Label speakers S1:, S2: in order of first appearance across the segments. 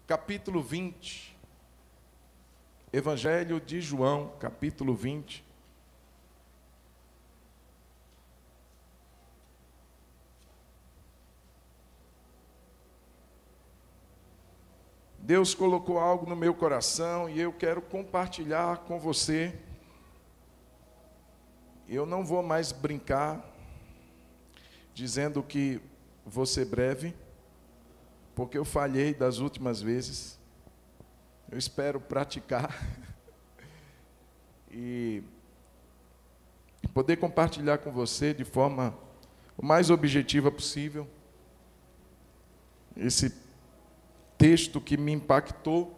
S1: capítulo 20. Evangelho de João, capítulo 20. Deus colocou algo no meu coração e eu quero compartilhar com você. Eu não vou mais brincar dizendo que vou ser breve, porque eu falhei das últimas vezes. Eu espero praticar e poder compartilhar com você de forma o mais objetiva possível esse texto que me impactou,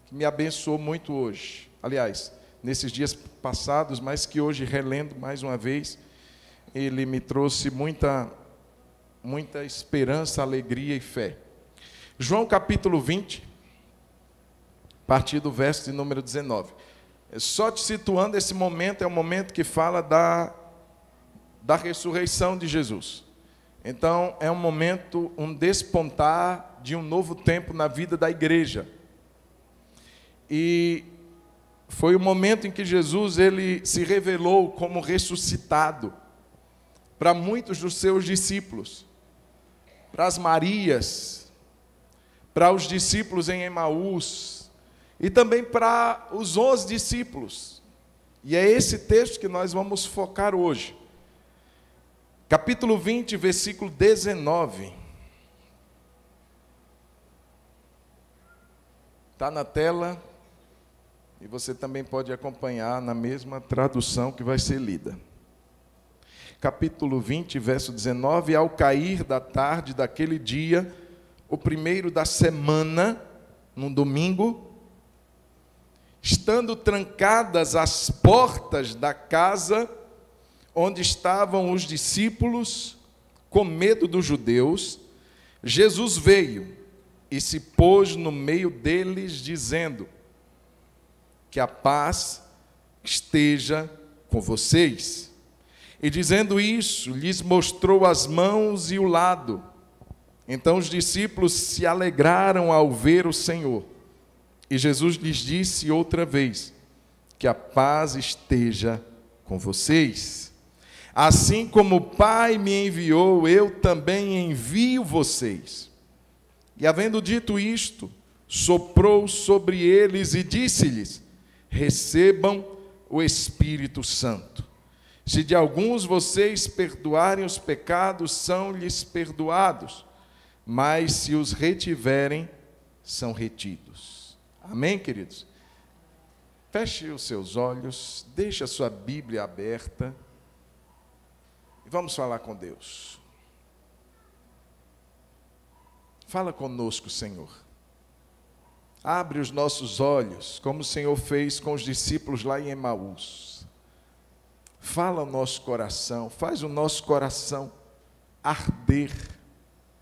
S1: que me abençoou muito hoje. Aliás, nesses dias passados, mas que hoje, relendo mais uma vez, ele me trouxe muita esperança, alegria e fé. João capítulo 20, a partir do verso de número 19. Só te situando, esse momento é o momento que fala da ressurreição de Jesus. Então, é um momento, um despontar de um novo tempo na vida da igreja. E foi o momento em que Jesus ele se revelou como ressuscitado para muitos dos seus discípulos, para as Marias, para os discípulos em Emaús e também para os 11 discípulos. E é esse texto que nós vamos focar hoje. Capítulo 20, versículo 19. Está na tela e você também pode acompanhar na mesma tradução que vai ser lida. Capítulo 20, verso 19. Ao cair da tarde daquele dia, o primeiro da semana, num domingo, estando trancadas as portas da casa onde estavam os discípulos, com medo dos judeus, Jesus veio e se pôs no meio deles, dizendo: que a paz esteja com vocês. E dizendo isso, lhes mostrou as mãos e o lado. Então os discípulos se alegraram ao ver o Senhor. E Jesus lhes disse outra vez: que a paz esteja com vocês. Assim como o Pai me enviou, eu também envio vocês. E havendo dito isto, soprou sobre eles e disse-lhes: recebam o Espírito Santo. Se de alguns vocês perdoarem os pecados, são-lhes perdoados, mas se os retiverem, são retidos. Amém, queridos? Feche os seus olhos, deixe a sua Bíblia aberta e vamos falar com Deus. Fala conosco, Senhor. Abre os nossos olhos, como o Senhor fez com os discípulos lá em Emaús. Fala o nosso coração, faz o nosso coração arder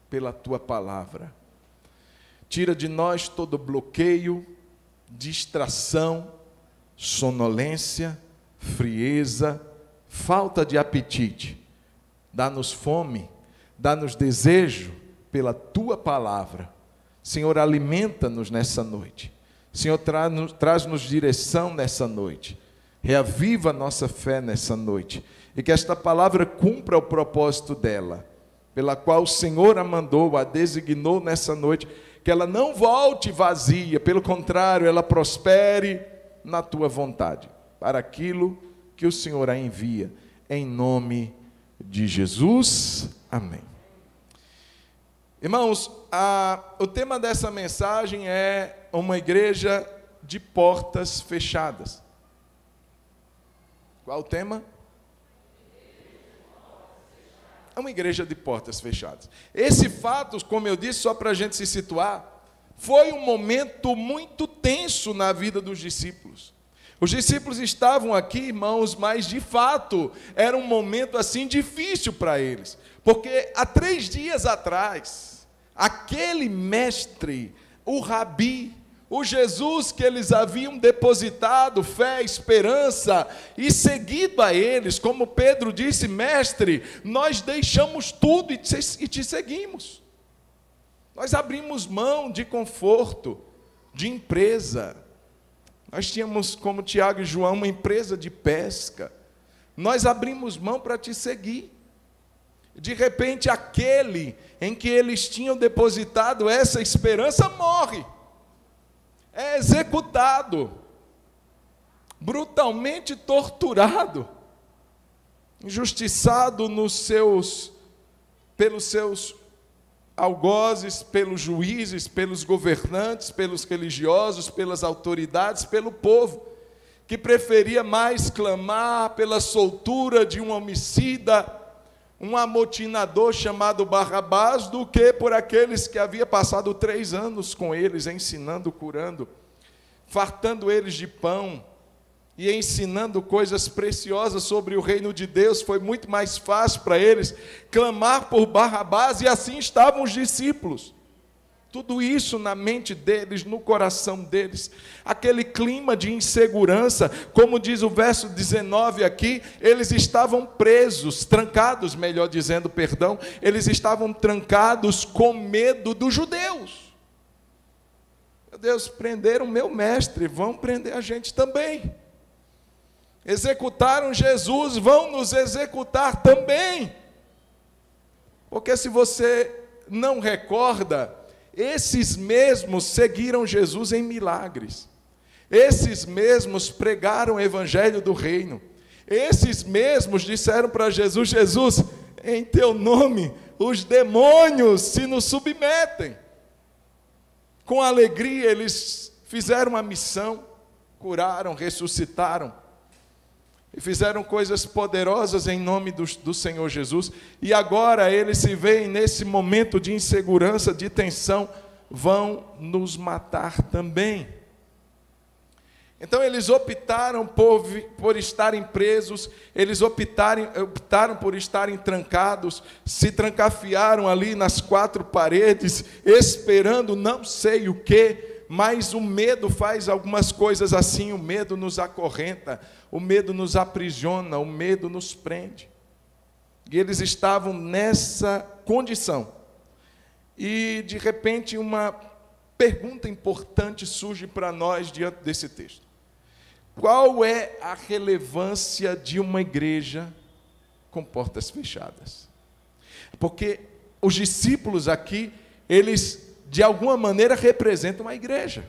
S1: pela Tua palavra. Tira de nós todo bloqueio, distração, sonolência, frieza, falta de apetite. Dá-nos fome, dá-nos desejo pela Tua palavra. Senhor, alimenta-nos nessa noite. Senhor, traz-nos direção nessa noite. Reaviva a nossa fé nessa noite. E que esta palavra cumpra o propósito dela, pela qual o Senhor a mandou, a designou nessa noite. Que ela não volte vazia, pelo contrário, ela prospere na Tua vontade, para aquilo que o Senhor a envia. Em nome de Jesus. Amém. Irmãos, o tema dessa mensagem é uma igreja de portas fechadas. Qual o tema? É uma igreja de portas fechadas. Esse fato, como eu disse, só para a gente se situar, foi um momento muito tenso na vida dos discípulos. Os discípulos estavam aqui, irmãos, mas de fato era um momento assim difícil para eles. Porque há 3 dias atrás, aquele mestre, o Rabi, o Jesus que eles haviam depositado fé, esperança e seguido a eles, como Pedro disse: mestre, nós deixamos tudo e te seguimos. Nós abrimos mão de conforto, de empresa. Nós tínhamos, como Tiago e João, uma empresa de pesca. Nós abrimos mão para te seguir. De repente, aquele em que eles tinham depositado essa esperança morre. É executado. Brutalmente torturado. Injustiçado pelos seus algozes, pelos juízes, pelos governantes, pelos religiosos, pelas autoridades, pelo povo, que preferia mais clamar pela soltura de um homicida, um amotinador chamado Barrabás, do que por aqueles que havia passado 3 anos com eles, ensinando, curando, fartando eles de pão e ensinando coisas preciosas sobre o reino de Deus. Foi muito mais fácil para eles clamar por Barrabás, e assim estavam os discípulos. Tudo isso na mente deles, no coração deles, aquele clima de insegurança, como diz o verso 19 aqui, eles estavam presos, trancados, melhor dizendo, perdão, eles estavam trancados com medo dos judeus. Meu Deus, prenderam meu mestre, vão prender a gente também. Executaram Jesus, vão nos executar também. Porque se você não recorda, esses mesmos seguiram Jesus em milagres. Esses mesmos pregaram o evangelho do reino. Esses mesmos disseram para Jesus: Jesus, em teu nome os demônios se nos submetem. Com alegria eles fizeram a missão, curaram, ressuscitaram. E fizeram coisas poderosas em nome do Senhor Jesus. E agora eles se veem nesse momento de insegurança, de tensão, vão nos matar também. Então eles optaram por estarem presos, eles optaram por estarem trancados, se trancafiaram ali nas 4 paredes, esperando não sei o quê. Mas o medo faz algumas coisas assim, o medo nos acorrenta, o medo nos aprisiona, o medo nos prende. E eles estavam nessa condição. E, de repente, uma pergunta importante surge para nós diante desse texto. Qual é a relevância de uma igreja com portas fechadas? Porque os discípulos aqui, eles de alguma maneira representam a igreja,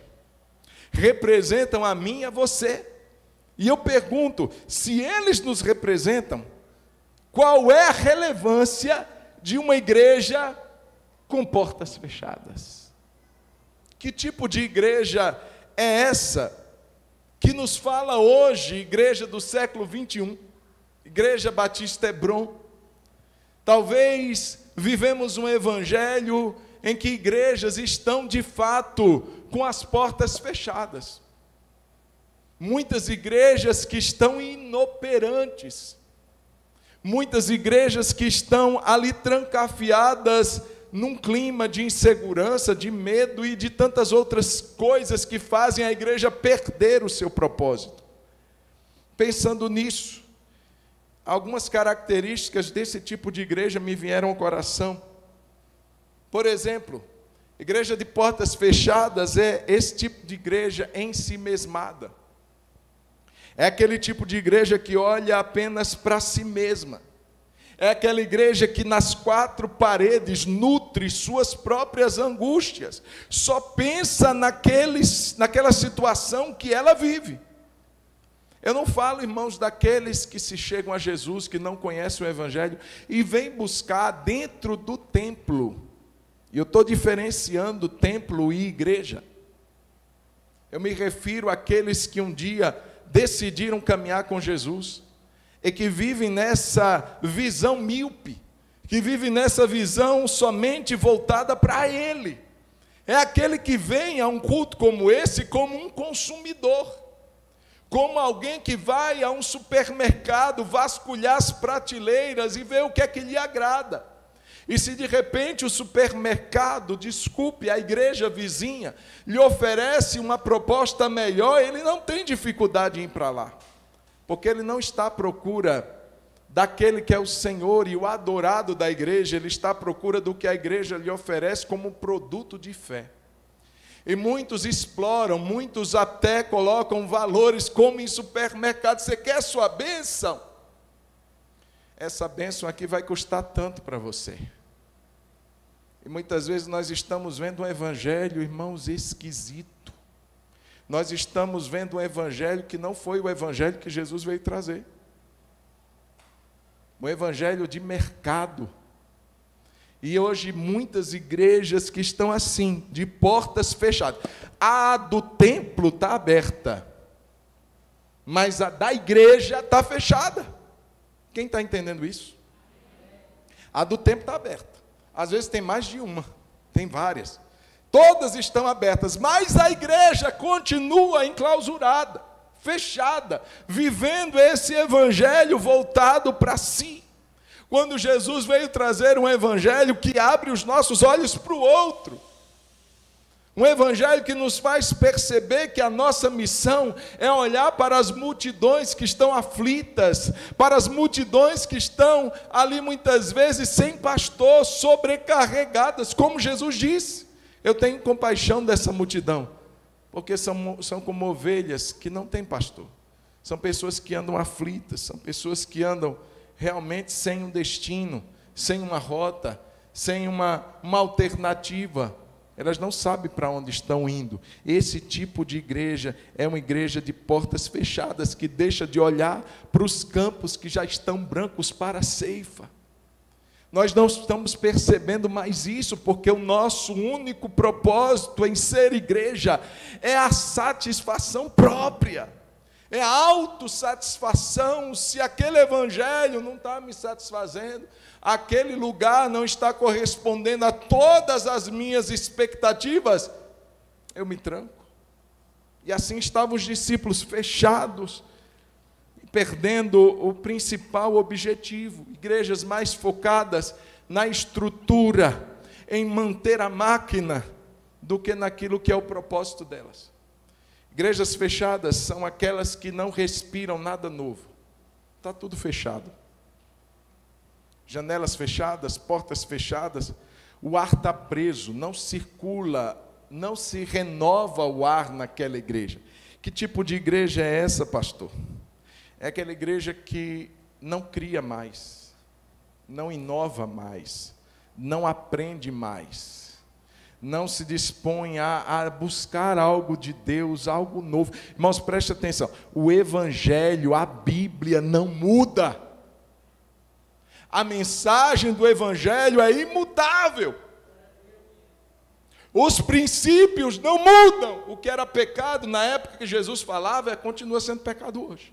S1: representam a mim e a você. E eu pergunto, se eles nos representam, qual é a relevância de uma igreja com portas fechadas? Que tipo de igreja é essa que nos fala hoje, igreja do século 21, Igreja Batista Hebron? Talvez vivemos um evangelho em que igrejas estão, de fato, com as portas fechadas. Muitas igrejas que estão inoperantes. Muitas igrejas que estão ali trancafiadas num clima de insegurança, de medo e de tantas outras coisas que fazem a igreja perder o seu propósito. Pensando nisso, algumas características desse tipo de igreja me vieram ao coração. Por exemplo, igreja de portas fechadas é esse tipo de igreja ensimesmada. É aquele tipo de igreja que olha apenas para si mesma. É aquela igreja que nas 4 paredes nutre suas próprias angústias. Só pensa naquela situação que ela vive. Eu não falo, irmãos, daqueles que se chegam a Jesus, que não conhecem o Evangelho, e vêm buscar dentro do templo. E eu estou diferenciando templo e igreja. Eu me refiro àqueles que um dia decidiram caminhar com Jesus, e que vivem nessa visão míope, que vivem nessa visão somente voltada para Ele. É aquele que vem a um culto como esse como um consumidor, como alguém que vai a um supermercado vasculhar as prateleiras e ver o que é que lhe agrada. E se de repente o supermercado, a igreja vizinha, lhe oferece uma proposta melhor, ele não tem dificuldade em ir para lá, porque ele não está à procura daquele que é o Senhor e o adorado da igreja, ele está à procura do que a igreja lhe oferece como produto de fé. E muitos exploram, muitos até colocam valores como em supermercado. Você quer sua bênção? Essa bênção aqui vai custar tanto para você. E muitas vezes nós estamos vendo um evangelho, irmãos, esquisito. Nós estamos vendo um evangelho que não foi o evangelho que Jesus veio trazer. Um evangelho de mercado. E hoje muitas igrejas que estão assim, de portas fechadas. A do templo está aberta, mas a da igreja está fechada. Quem está entendendo isso? A do templo está aberta. Às vezes tem mais de uma, tem várias. Todas estão abertas, mas a igreja continua enclausurada, fechada, vivendo esse evangelho voltado para si. Quando Jesus veio trazer um evangelho que abre os nossos olhos para o outro. Um evangelho que nos faz perceber que a nossa missão é olhar para as multidões que estão aflitas, para as multidões que estão ali muitas vezes sem pastor, sobrecarregadas, como Jesus disse. Eu tenho compaixão dessa multidão, porque são como ovelhas que não têm pastor. São pessoas que andam aflitas, são pessoas que andam realmente sem um destino, sem uma rota, sem uma alternativa. Elas não sabem para onde estão indo. Esse tipo de igreja é uma igreja de portas fechadas, que deixa de olhar para os campos que já estão brancos para a ceifa. Nós não estamos percebendo mais isso, porque o nosso único propósito em ser igreja é a satisfação própria. É a autossatisfação. Se aquele evangelho não está me satisfazendo, aquele lugar não está correspondendo a todas as minhas expectativas, eu me tranco. E assim estavam os discípulos fechados, perdendo o principal objetivo. Igrejas mais focadas na estrutura, em manter a máquina, do que naquilo que é o propósito delas. Igrejas fechadas são aquelas que não respiram nada novo. Está tudo fechado. Janelas fechadas, portas fechadas, o ar está preso, não circula, não se renova o ar naquela igreja. Que tipo de igreja é essa, pastor? É aquela igreja que não cria mais, não inova mais, não aprende mais, não se dispõe a buscar algo de Deus, algo novo. Irmãos, preste atenção, o evangelho, a Bíblia não muda. A mensagem do evangelho é imutável. Os princípios não mudam. O que era pecado na época que Jesus falava, continua sendo pecado hoje.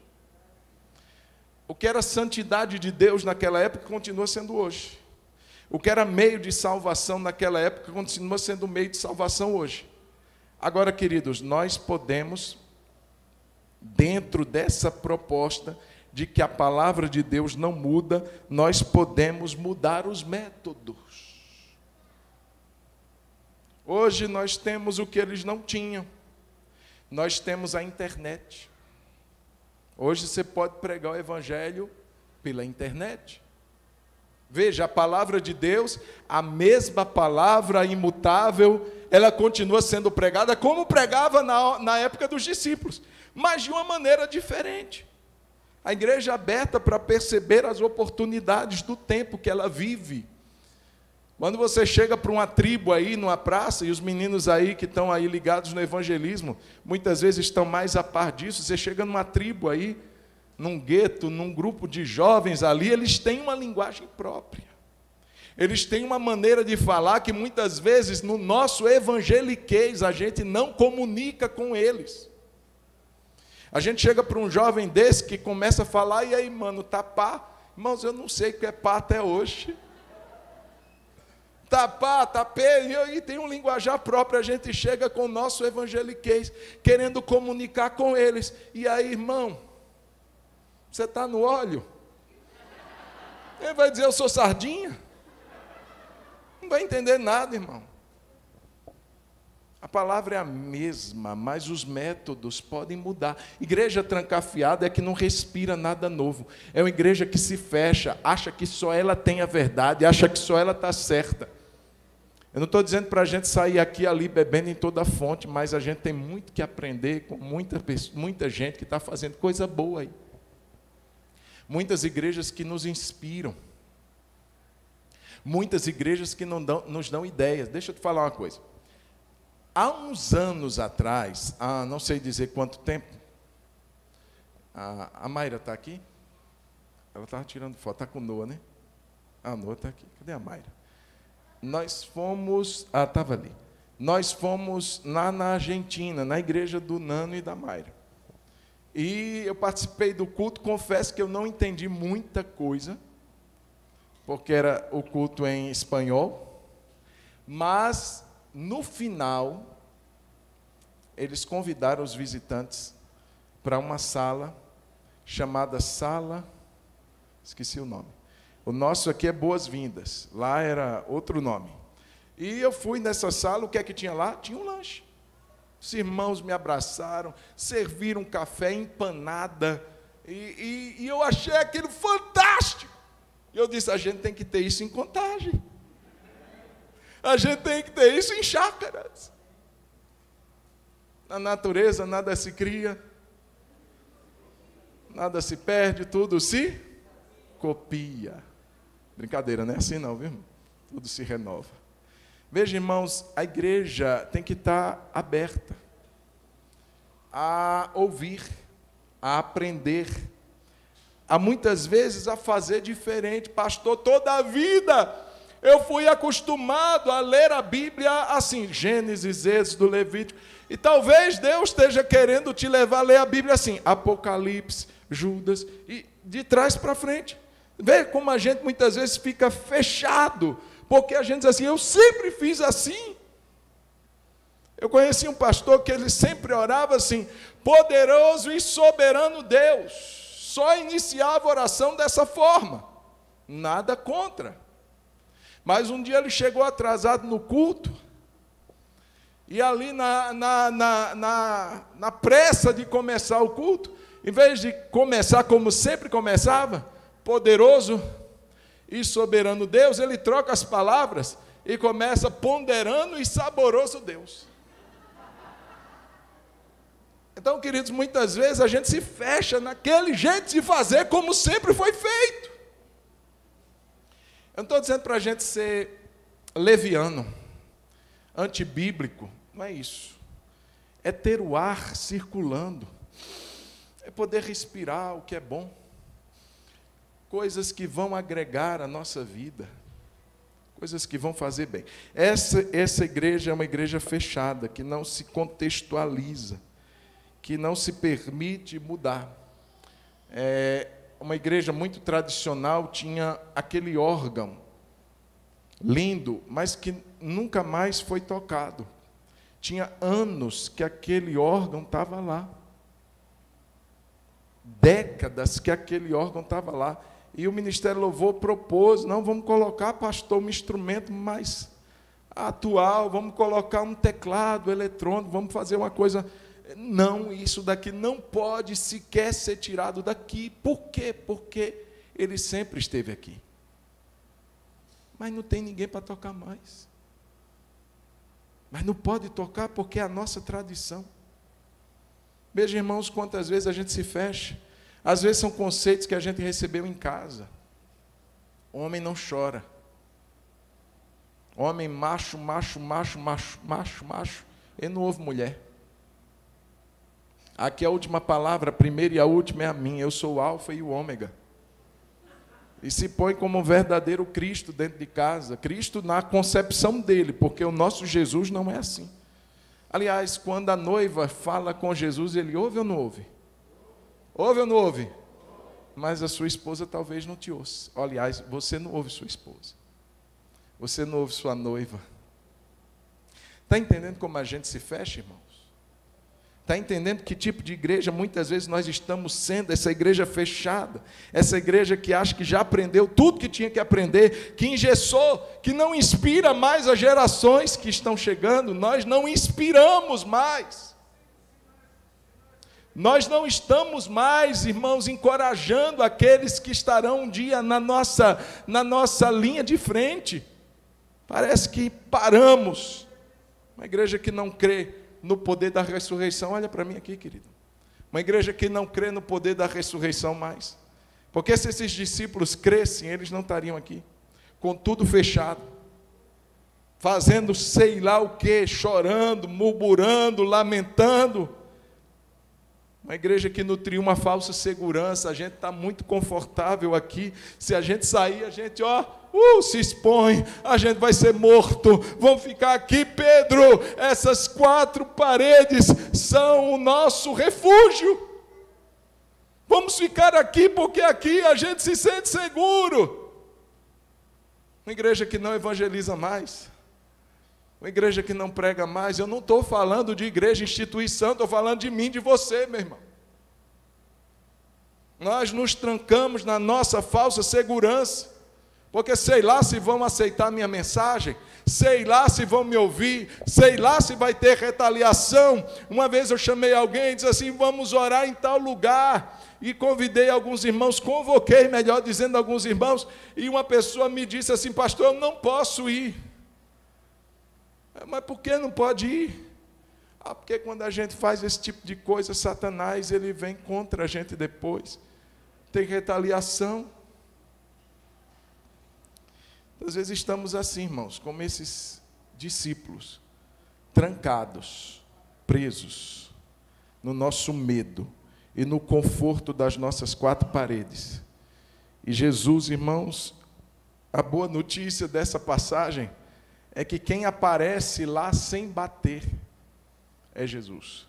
S1: O que era santidade de Deus naquela época, continua sendo hoje. O que era meio de salvação naquela época, continua sendo meio de salvação hoje. Agora, queridos, nós podemos, dentro dessa proposta de que a palavra de Deus não muda, nós podemos mudar os métodos. Hoje nós temos o que eles não tinham. Nós temos a internet. Hoje você pode pregar o evangelho pela internet. Veja, a palavra de Deus, a mesma palavra imutável, ela continua sendo pregada como pregava na época dos discípulos, mas de uma maneira diferente. A igreja é aberta para perceber as oportunidades do tempo que ela vive. Quando você chega para uma tribo aí, numa praça, e os meninos aí que estão aí ligados no evangelismo, muitas vezes estão mais a par disso, você chega numa tribo aí, num gueto, num grupo de jovens ali, eles têm uma linguagem própria. Eles têm uma maneira de falar que muitas vezes no nosso evangeliquez a gente não comunica com eles. A gente chega para um jovem desse que começa a falar, e aí, mano, tá pá? Irmãos, eu não sei o que é pá até hoje. Tá pá, tá pé, e tem um linguajar próprio, a gente chega com o nosso evangeliquez, querendo comunicar com eles. E aí, irmão, você está no óleo? Ele vai dizer, eu sou sardinha? Não vai entender nada, irmão. A palavra é a mesma, mas os métodos podem mudar. Igreja trancafiada é que não respira nada novo. É uma igreja que se fecha, acha que só ela tem a verdade, acha que só ela está certa. Eu não estou dizendo para a gente sair aqui e ali bebendo em toda a fonte, mas a gente tem muito que aprender com muita gente que está fazendo coisa boa aí. Muitas igrejas que nos inspiram. Muitas igrejas que nos dão ideias. Deixa eu te falar uma coisa. Há uns anos atrás, não sei dizer quanto tempo, a Mayra está aqui? Ela estava tirando foto, está com o Noah, né? A Noah está aqui. Cadê a Mayra? Nós fomos, estava ali. Nós fomos lá na Argentina, na igreja do Nano e da Mayra. E eu participei do culto, confesso que eu não entendi muita coisa, porque era o culto em espanhol, mas no final, eles convidaram os visitantes para uma sala chamada Sala, esqueci o nome. O nosso aqui é Boas-Vindas, lá era outro nome. E eu fui nessa sala, o que é que tinha lá? Tinha um lanche. Os irmãos me abraçaram, serviram café, empanada, e eu achei aquilo fantástico. E eu disse, a gente tem que ter isso em Contagem. A gente tem que ter isso em chácaras. Na natureza, nada se cria, nada se perde, tudo se copia. Brincadeira, não é assim não, viu? Tudo se renova. Veja, irmãos, a igreja tem que estar aberta a ouvir, a aprender, a muitas vezes a fazer diferente. Pastor, toda a vida eu fui acostumado a ler a Bíblia assim, Gênesis, Êxodo, Levítico, e talvez Deus esteja querendo te levar a ler a Bíblia assim, Apocalipse, Judas, e de trás para frente. Vê como a gente muitas vezes fica fechado, porque a gente diz assim, eu sempre fiz assim. Eu conheci um pastor que ele sempre orava assim, poderoso e soberano Deus, só iniciava a oração dessa forma, nada contra. Mas um dia ele chegou atrasado no culto, e ali na pressa de começar o culto, em vez de começar como sempre começava, poderoso e soberano Deus, ele troca as palavras e começa ponderando e saboroso Deus. Então, queridos, muitas vezes a gente se fecha naquele jeito de fazer como sempre foi feito. Eu não estou dizendo para a gente ser leviano, antibíblico, não é isso. É ter o ar circulando, é poder respirar o que é bom, coisas que vão agregar a nossa vida, coisas que vão fazer bem. Essa igreja é uma igreja fechada, que não se contextualiza, que não se permite mudar. Uma igreja muito tradicional tinha aquele órgão lindo, mas que nunca mais foi tocado. Tinha anos que aquele órgão estava lá. Décadas que aquele órgão estava lá. E o Ministério Louvor propôs, não, vamos colocar, pastor, um instrumento mais atual, vamos colocar um teclado eletrônico, vamos fazer uma coisa... Não, isso daqui não pode sequer ser tirado daqui. Por quê? Porque ele sempre esteve aqui. Mas não tem ninguém para tocar mais. Mas não pode tocar porque é a nossa tradição. Veja, irmãos, quantas vezes a gente se fecha. Às vezes são conceitos que a gente recebeu em casa. Homem não chora. Homem macho, ele não ouve mulher. Aqui a última palavra, a primeira e a última é a minha. Eu sou o alfa e o ômega. E se põe como um verdadeiro Cristo dentro de casa. Cristo na concepção dele, porque o nosso Jesus não é assim. Aliás, quando a noiva fala com Jesus, ele ouve ou não ouve? Ouve ou não ouve? Mas a sua esposa talvez não te ouça. Aliás, você não ouve sua esposa. Você não ouve sua noiva. Está entendendo como a gente se fecha, irmãos? Está entendendo que tipo de igreja muitas vezes nós estamos sendo? Essa igreja fechada, essa igreja que acha que já aprendeu tudo que tinha que aprender, que engessou, que não inspira mais as gerações que estão chegando. Nós não inspiramos mais. Nós não estamos mais, irmãos, encorajando aqueles que estarão um dia na nossa linha de frente. Parece que paramos. Uma igreja que não crê no poder da ressurreição, olha para mim aqui, querido. Uma igreja que não crê no poder da ressurreição mais. Porque se esses discípulos crescem, eles não estariam aqui, com tudo fechado, fazendo sei lá o quê, chorando, murmurando, lamentando. Uma igreja que nutriu uma falsa segurança. A gente está muito confortável aqui. Se a gente sair, a gente se expõe, a gente vai ser morto. Vamos ficar aqui, Pedro. Essas 4 paredes são o nosso refúgio. Vamos ficar aqui porque aqui a gente se sente seguro. Uma igreja que não evangeliza mais. Uma igreja que não prega mais. Eu não estou falando de igreja, instituição, estou falando de mim, de você, meu irmão. Nós nos trancamos na nossa falsa segurança, porque sei lá se vão aceitar minha mensagem, sei lá se vão me ouvir, sei lá se vai ter retaliação. Uma vez eu chamei alguém e disse assim: vamos orar em tal lugar, e convidei alguns irmãos, convoquei, melhor dizendo, alguns irmãos, e uma pessoa me disse assim: pastor, eu não posso ir. Mas por que não pode ir? Porque quando a gente faz esse tipo de coisa, Satanás, ele vem contra a gente depois. Tem retaliação. Às vezes estamos assim, irmãos, como esses discípulos, trancados, presos, no nosso medo e no conforto das nossas 4 paredes. E Jesus, irmãos, a boa notícia dessa passagem é que quem aparece lá sem bater é Jesus.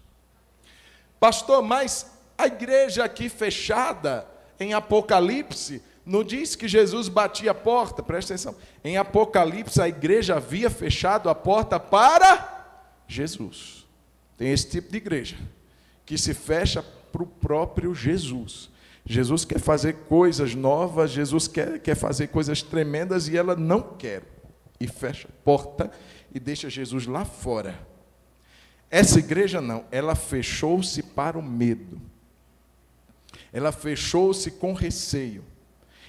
S1: Pastor, mas a igreja aqui fechada, em Apocalipse, não diz que Jesus batia a porta? Presta atenção. Em Apocalipse, a igreja havia fechado a porta para Jesus. Tem esse tipo de igreja, que se fecha para o próprio Jesus. Jesus quer fazer coisas novas, Jesus quer fazer coisas tremendas, e ela não quer. E fecha a porta e deixa Jesus lá fora. Essa igreja não, ela fechou-se para o medo. Ela fechou-se com receio.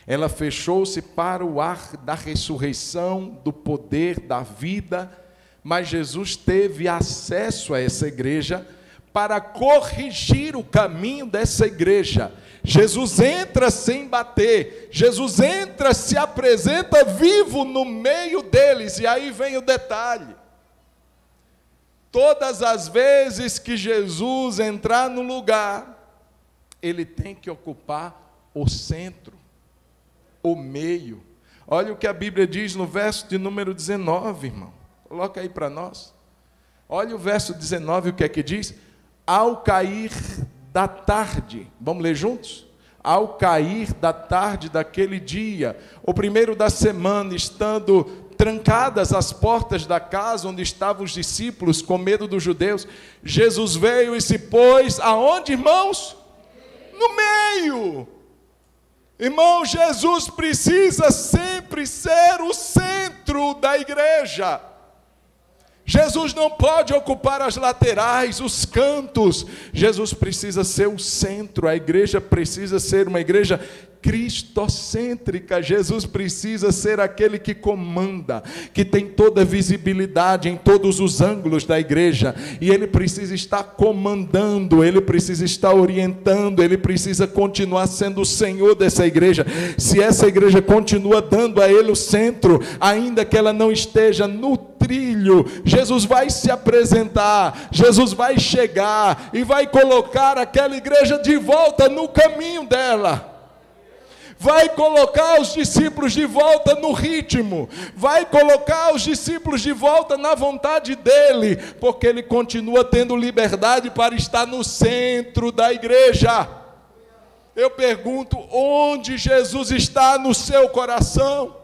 S1: Ela fechou-se para o ar da ressurreição, do poder, da vida. Mas Jesus teve acesso a essa igreja para corrigir o caminho dessa igreja. Jesus entra sem bater, Jesus entra, se apresenta vivo no meio deles, e aí vem o detalhe. Todas as vezes que Jesus entrar no lugar, ele tem que ocupar o centro, o meio. Olha o que a Bíblia diz no verso de número 19, irmão. Coloca aí para nós. Olha o verso 19, o que é que diz? Ao cair da tarde, vamos ler juntos? Ao cair da tarde daquele dia, o primeiro da semana, estando trancadas as portas da casa onde estavam os discípulos, com medo dos judeus, Jesus veio e se pôs aonde, irmãos? No meio. Irmão, Jesus precisa sempre ser o centro da igreja. Jesus não pode ocupar as laterais, os cantos. Jesus precisa ser o centro. A igreja precisa ser uma igreja cristocêntrica. Jesus precisa ser aquele que comanda, que tem toda a visibilidade em todos os ângulos da igreja, e ele precisa estar comandando, ele precisa estar orientando, ele precisa continuar sendo o Senhor dessa igreja. Se essa igreja continua dando a ele o centro, ainda que ela não esteja no trilho, Jesus vai se apresentar, Jesus vai chegar e vai colocar aquela igreja de volta no caminho dela. Vai colocar os discípulos de volta no ritmo, vai colocar os discípulos de volta na vontade dele, porque ele continua tendo liberdade para estar no centro da igreja. Eu pergunto, onde Jesus está no seu coração?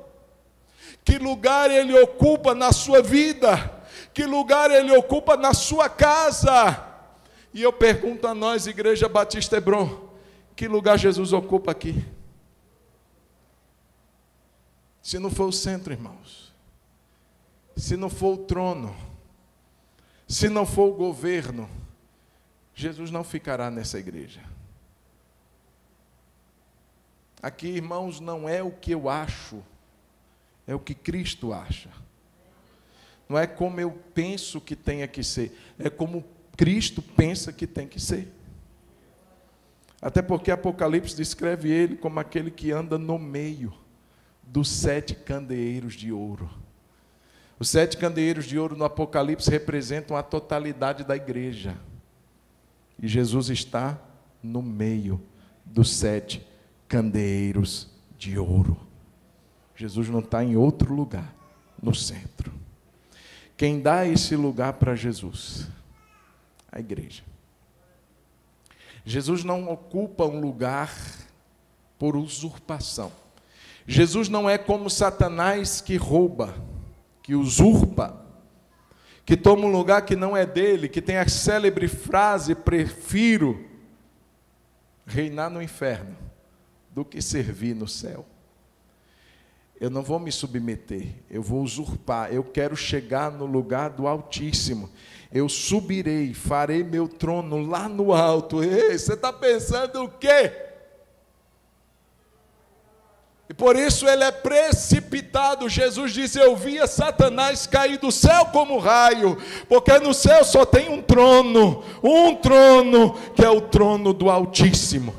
S1: Que lugar ele ocupa na sua vida? Que lugar ele ocupa na sua casa? E eu pergunto a nós, Igreja Batista Hebron, que lugar Jesus ocupa aqui? Se não for o centro, irmãos, se não for o trono, se não for o governo, Jesus não ficará nessa igreja. Aqui, irmãos, não é o que eu acho, é o que Cristo acha. Não é como eu penso que tenha que ser, é como Cristo pensa que tem que ser. Até porque Apocalipse descreve ele como aquele que anda no meio dos 7 candeeiros de ouro. Os 7 candeeiros de ouro no Apocalipse representam a totalidade da igreja. E Jesus está no meio dos 7 candeeiros de ouro. Jesus não está em outro lugar, no centro. Quem dá esse lugar para Jesus? A igreja. Jesus não ocupa um lugar por usurpação. Jesus não é como Satanás que rouba, que usurpa, que toma um lugar que não é dele, que tem a célebre frase: prefiro reinar no inferno do que servir no céu. Eu não vou me submeter, eu vou usurpar, eu quero chegar no lugar do Altíssimo. Eu subirei, farei meu trono lá no alto. Ei, você está pensando o quê? E por isso ele é precipitado. Jesus disse: eu via Satanás cair do céu como raio, porque no céu só tem um trono, que é o trono do Altíssimo.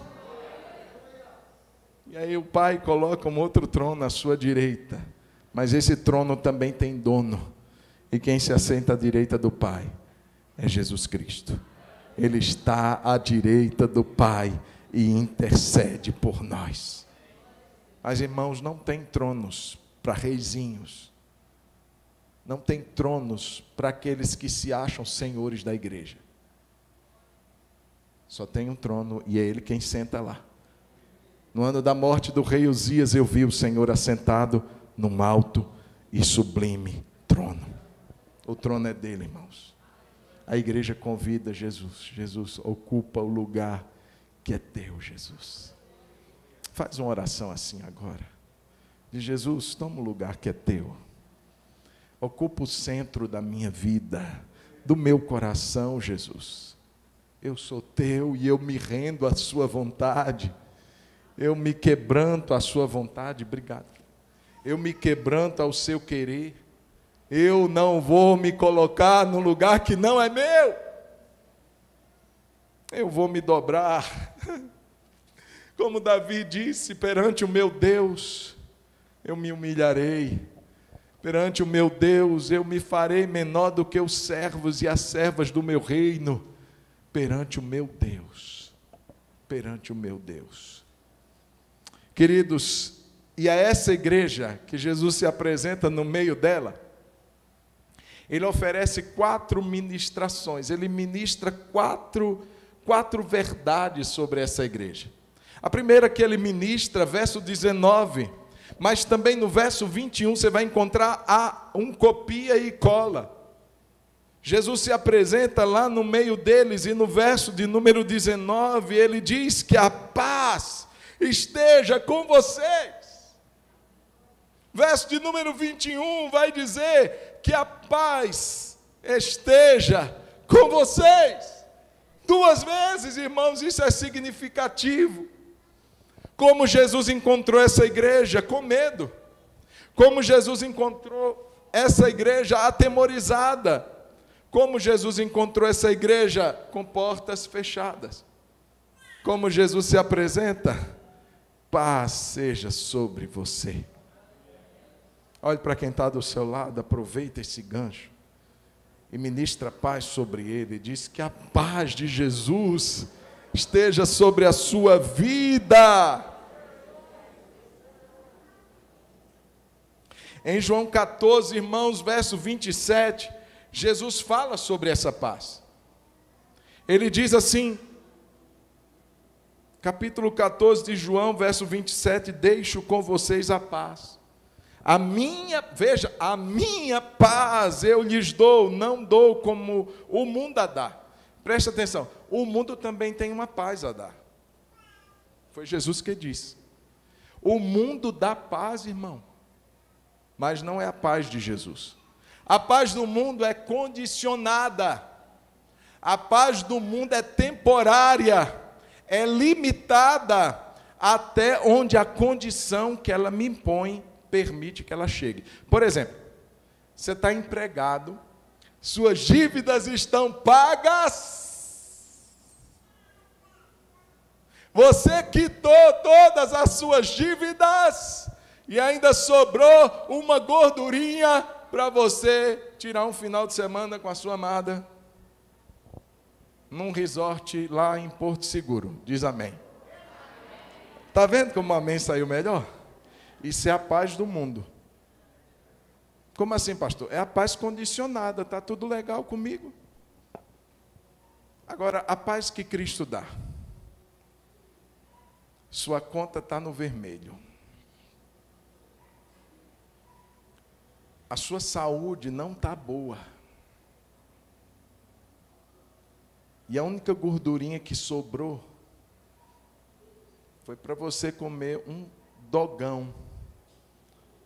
S1: E aí o Pai coloca um outro trono à sua direita, mas esse trono também tem dono, e quem se assenta à direita do Pai é Jesus Cristo. Ele está à direita do Pai e intercede por nós. Mas, irmãos, não tem tronos para reizinhos, não tem tronos para aqueles que se acham senhores da igreja. Só tem um trono e é Ele quem senta lá. No ano da morte do rei Uzias, eu vi o Senhor assentado num alto e sublime trono. O trono é dele, irmãos. A igreja convida Jesus. Jesus ocupa o lugar que é teu, Jesus. Faz uma oração assim agora. Diz: Jesus, toma o lugar que é teu. Ocupa o centro da minha vida, do meu coração, Jesus. Eu sou teu e eu me rendo à sua vontade. Eu me quebranto à sua vontade. Obrigado. Eu me quebranto ao seu querer. Eu não vou me colocar num lugar que não é meu. Eu vou me dobrar. Como Davi disse: perante o meu Deus, eu me humilharei. Perante o meu Deus, eu me farei menor do que os servos e as servas do meu reino. Perante o meu Deus. Perante o meu Deus. Queridos, e a essa igreja que Jesus se apresenta no meio dela, Ele oferece 4 ministrações. Ele ministra quatro verdades sobre essa igreja. A primeira que ele ministra, verso 19, mas também no verso 21 você vai encontrar um copia e cola. Jesus se apresenta lá no meio deles e no verso de número 19 ele diz que a paz esteja com vocês. Verso de número 21 vai dizer que a paz esteja com vocês. 2 vezes, irmãos, isso é significativo. Como Jesus encontrou essa igreja com medo. Como Jesus encontrou essa igreja atemorizada. Como Jesus encontrou essa igreja com portas fechadas. Como Jesus se apresenta: paz seja sobre você. Olhe para quem está do seu lado, aproveita esse gancho e ministra paz sobre ele. Diz que a paz de Jesus esteja sobre a sua vida. Em João 14, irmãos, verso 27, Jesus fala sobre essa paz. Ele diz assim, capítulo 14 de João, verso 27, deixo com vocês a paz. A minha paz eu lhes dou, não dou como o mundo a dá. Preste atenção, o mundo também tem uma paz a dar. Foi Jesus que disse. O mundo dá paz, irmão, mas não é a paz de Jesus. A paz do mundo é condicionada. A paz do mundo é temporária, é limitada até onde a condição que ela me impõe permite que ela chegue. Por exemplo, você está empregado, suas dívidas estão pagas, você quitou todas as suas dívidas e ainda sobrou uma gordurinha para você tirar um final de semana com a sua amada num resort lá em Porto Seguro. Diz amém. Está vendo como o amém saiu melhor? Isso é a paz do mundo. Como assim, pastor? É a paz condicionada, está tudo legal comigo. Agora, a paz que Cristo dá. Sua conta está no vermelho. A sua saúde não está boa. E a única gordurinha que sobrou foi para você comer um dogão,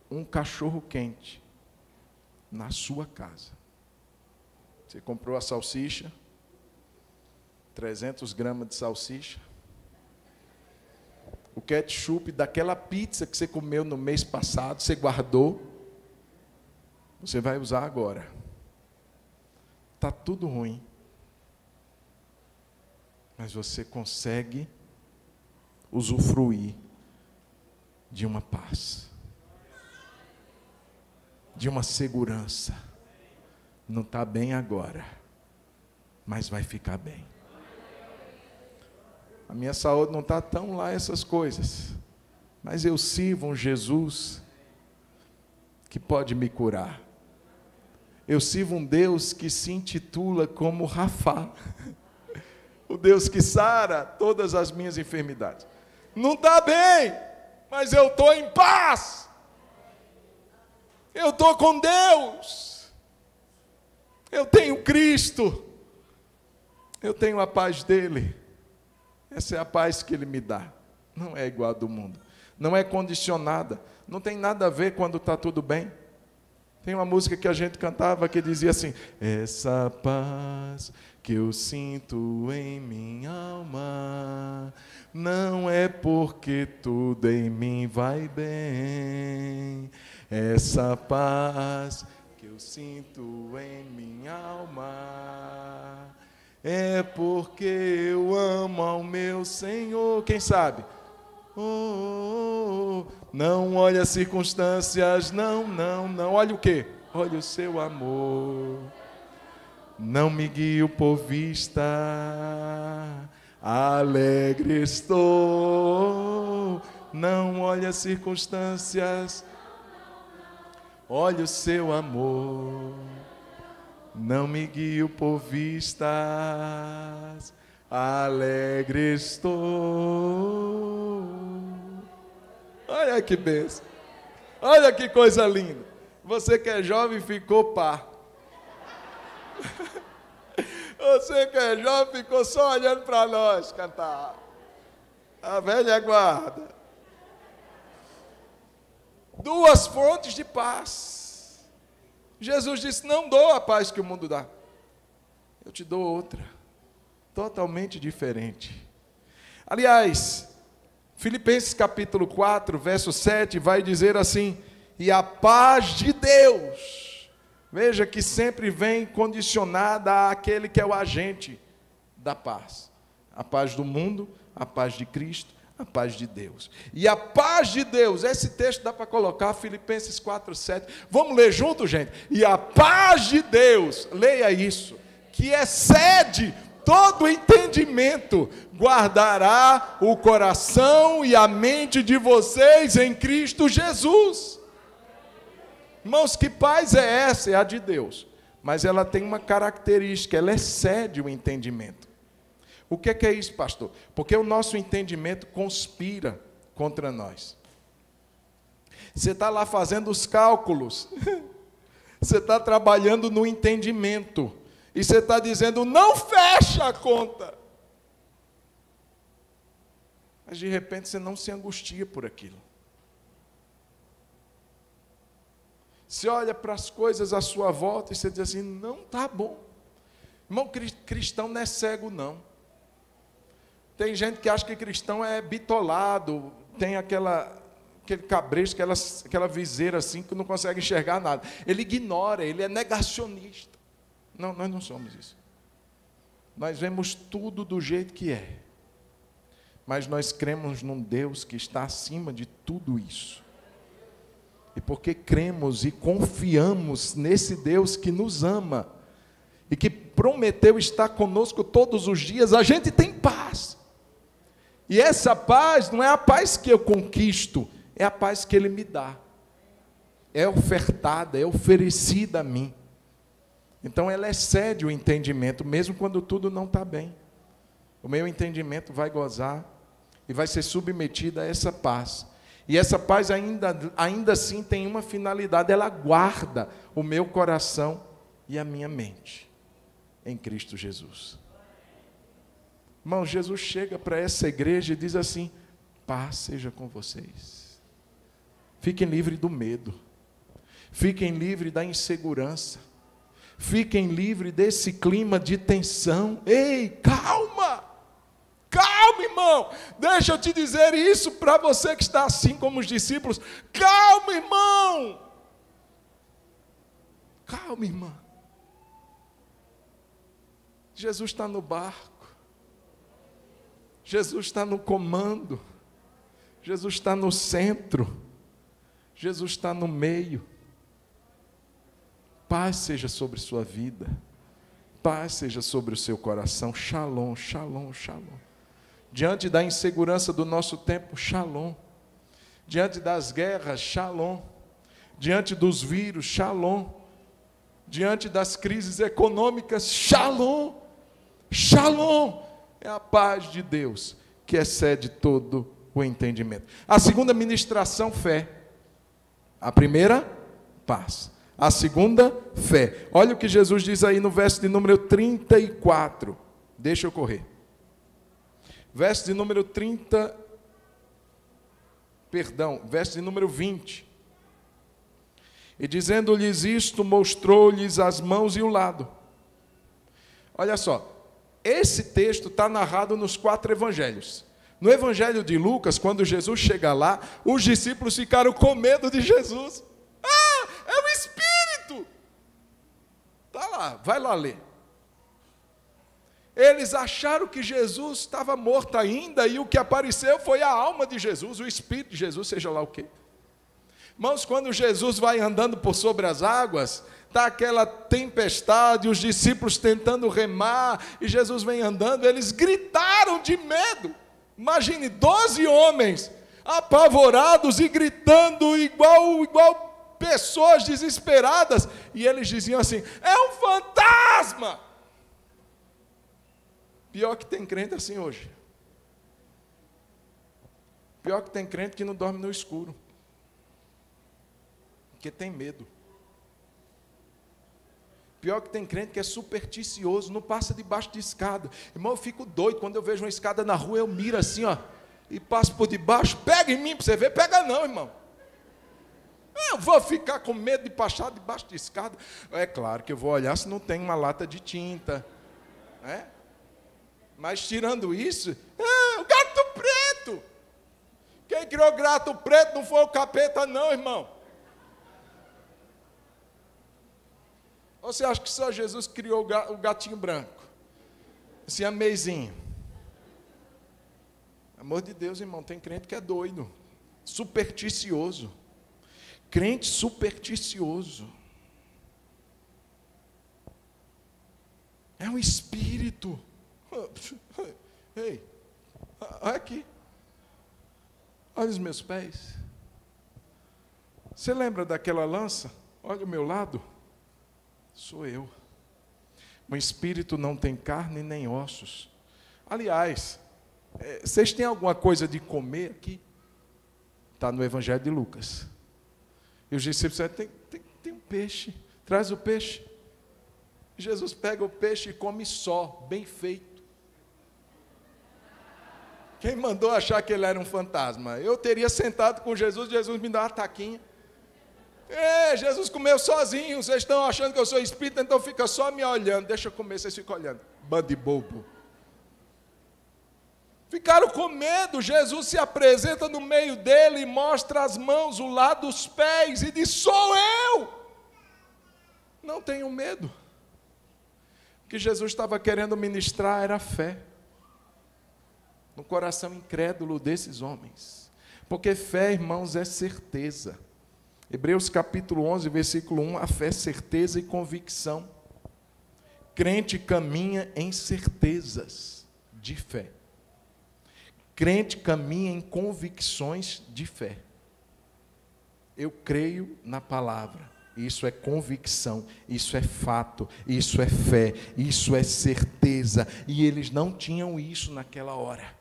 S1: um cachorro quente, na sua casa. Você comprou a salsicha, 300 gramas de salsicha, o ketchup daquela pizza que você comeu no mês passado, você guardou, você vai usar agora. Está tudo ruim. Mas você consegue usufruir de uma paz, de uma segurança. Não está bem agora, mas vai ficar bem. A minha saúde não está tão lá essas coisas, mas eu sirvo um Jesus que pode me curar. Eu sirvo um Deus que se intitula como Rafa, o Deus que sara todas as minhas enfermidades. Não está bem, mas eu estou em paz. Eu estou com Deus. Eu tenho Cristo. Eu tenho a paz dele. Essa é a paz que ele me dá. Não é igual a do mundo. Não é condicionada. Não tem nada a ver quando está tudo bem. Tem uma música que a gente cantava que dizia assim: essa paz que eu sinto em minha alma não é porque tudo em mim vai bem. Essa paz que eu sinto em minha alma é porque eu amo ao meu Senhor. Quem sabe? Não olha as circunstâncias, não. Olha o quê? Olha o seu amor. Não me guio por vista, alegre estou. Não olha as circunstâncias, olha o seu amor. Não me guio por vistas, alegre estou. Olha que bênção. Olha que coisa linda. Você que é jovem ficou pá. Você que é jovem ficou só olhando para nós cantar. A velha guarda. Duas fontes de paz. Jesus disse: não dou a paz que o mundo dá. Eu te dou outra. Totalmente diferente. Aliás, Filipenses capítulo 4, verso 7, vai dizer assim: e a paz de Deus, veja que sempre vem condicionada àquele que é o agente da paz. A paz do mundo, a paz de Cristo, a paz de Deus. E a paz de Deus, esse texto dá para colocar, Filipenses 4, 7. Vamos ler junto, gente? E a paz de Deus, leia isso, que excede todo entendimento, guardará o coração e a mente de vocês em Cristo Jesus. Irmãos, que paz é essa? É a de Deus. Mas ela tem uma característica, ela excede o entendimento. O que é isso, pastor? Porque o nosso entendimento conspira contra nós. Você está lá fazendo os cálculos, você está trabalhando no entendimento, E você está dizendo, não fecha a conta. Mas de repente você não se angustia por aquilo. Você olha para as coisas à sua volta e você diz assim, não está bom. Irmão, cristão não é cego, não. Tem gente que acha que cristão é bitolado, tem aquele cabresto, aquela viseira assim, que não consegue enxergar nada. Ele ignora, ele é negacionista. Não, nós não somos isso. Nós vemos tudo do jeito que é. Mas nós cremos num Deus que está acima de tudo isso. E porque cremos e confiamos nesse Deus que nos ama e que prometeu estar conosco todos os dias, a gente tem paz. E essa paz não é a paz que eu conquisto, é a paz que Ele me dá. É ofertada, é oferecida a mim. Então ela excede o entendimento, mesmo quando tudo não está bem. O meu entendimento vai gozar e vai ser submetido a essa paz. E essa paz ainda assim tem uma finalidade, ela guarda o meu coração e a minha mente em Cristo Jesus. Irmão, Jesus chega para essa igreja e diz assim, paz seja com vocês. Fiquem livres do medo. Fiquem livres da insegurança. Fiquem livres desse clima de tensão. Ei, calma! Calma, irmão! Deixa eu te dizer isso para você que está assim como os discípulos. Calma, irmão! Calma, irmã. Jesus está no barco. Jesus está no comando. Jesus está no centro. Jesus está no meio. Paz seja sobre sua vida. Paz seja sobre o seu coração. Shalom, shalom, shalom. Diante da insegurança do nosso tempo, shalom. Diante das guerras, shalom. Diante dos vírus, shalom. Diante das crises econômicas, shalom. Shalom. É a paz de Deus que excede todo o entendimento. A segunda ministração, fé. A primeira, paz. A segunda, fé. Olha o que Jesus diz aí no verso de número 34. Deixa eu correr. Verso de número 20. E dizendo-lhes isto, mostrou-lhes as mãos e o lado. Olha só, esse texto está narrado nos 4 evangelhos. No evangelho de Lucas, quando Jesus chega lá, os discípulos ficaram com medo de Jesus. Ah, é o Espírito! Está lá, vai lá ler. Eles acharam que Jesus estava morto ainda, e o que apareceu foi a alma de Jesus, o Espírito de Jesus, seja lá o quê. Irmãos, quando Jesus vai andando por sobre as águas, está aquela tempestade, os discípulos tentando remar, e Jesus vem andando, eles gritaram de medo. Imagine 12 homens apavorados e gritando igual pessoas desesperadas, e eles diziam assim, é um fantasma! Pior que tem crente assim hoje. Pior que tem crente que não dorme no escuro. Porque tem medo. Pior que tem crente que é supersticioso, não passa debaixo de escada. Irmão, eu fico doido, quando eu vejo uma escada na rua, eu miro assim, ó, e passo por debaixo, pega em mim para você ver, pega não, irmão. Eu vou ficar com medo de passar debaixo de escada. É claro que eu vou olhar se não tem uma lata de tinta, né? Mas tirando isso, o gato preto. Quem criou o gato preto não foi o capeta não, irmão. Ou você acha que só Jesus criou o gatinho branco? Esse ameizinho. Amor de Deus, irmão, tem crente que é doido. Supersticioso. Crente supersticioso. É um espírito. Ei, olha aqui. Olha os meus pés. Você lembra daquela lança? Olha o meu lado. Sou eu. O espírito não tem carne nem ossos. Aliás, vocês têm alguma coisa de comer aqui? Está no Evangelho de Lucas. E os discípulos disseram, tem um peixe. Traz o peixe. Jesus pega o peixe e come só, bem feito. Quem mandou achar que ele era um fantasma? Eu teria sentado com Jesus, Jesus me dá uma taquinha. Jesus comeu sozinho, vocês estão achando que eu sou espírita, então fica só me olhando. Deixa eu comer, vocês ficam olhando. Bando de bobo. Ficaram com medo. Jesus se apresenta no meio dele e mostra as mãos, o lado dos pés, e diz: sou eu. Não tenham medo. O que Jesus estava querendo ministrar era fé no coração incrédulo desses homens. Porque fé, irmãos, é certeza. Hebreus capítulo 11, versículo 1, a fé é certeza e convicção. Crente caminha em certezas de fé. Crente caminha em convicções de fé. Eu creio na palavra. Isso é convicção, isso é fato, isso é fé, isso é certeza. E eles não tinham isso naquela hora.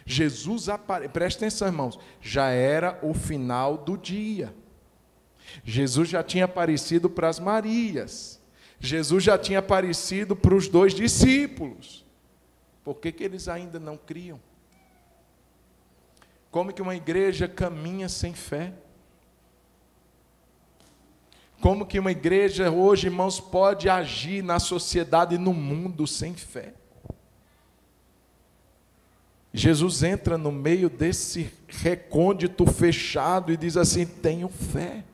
S1: Jesus presta atenção, irmãos, já era o final do dia. Jesus já tinha aparecido para as Marias. Jesus já tinha aparecido para os 2 discípulos. Por que eles ainda não criam? Como que uma igreja caminha sem fé? Como que uma igreja hoje, irmãos, pode agir na sociedade e no mundo sem fé? Jesus entra no meio desse recôndito fechado e diz assim: tenho fé.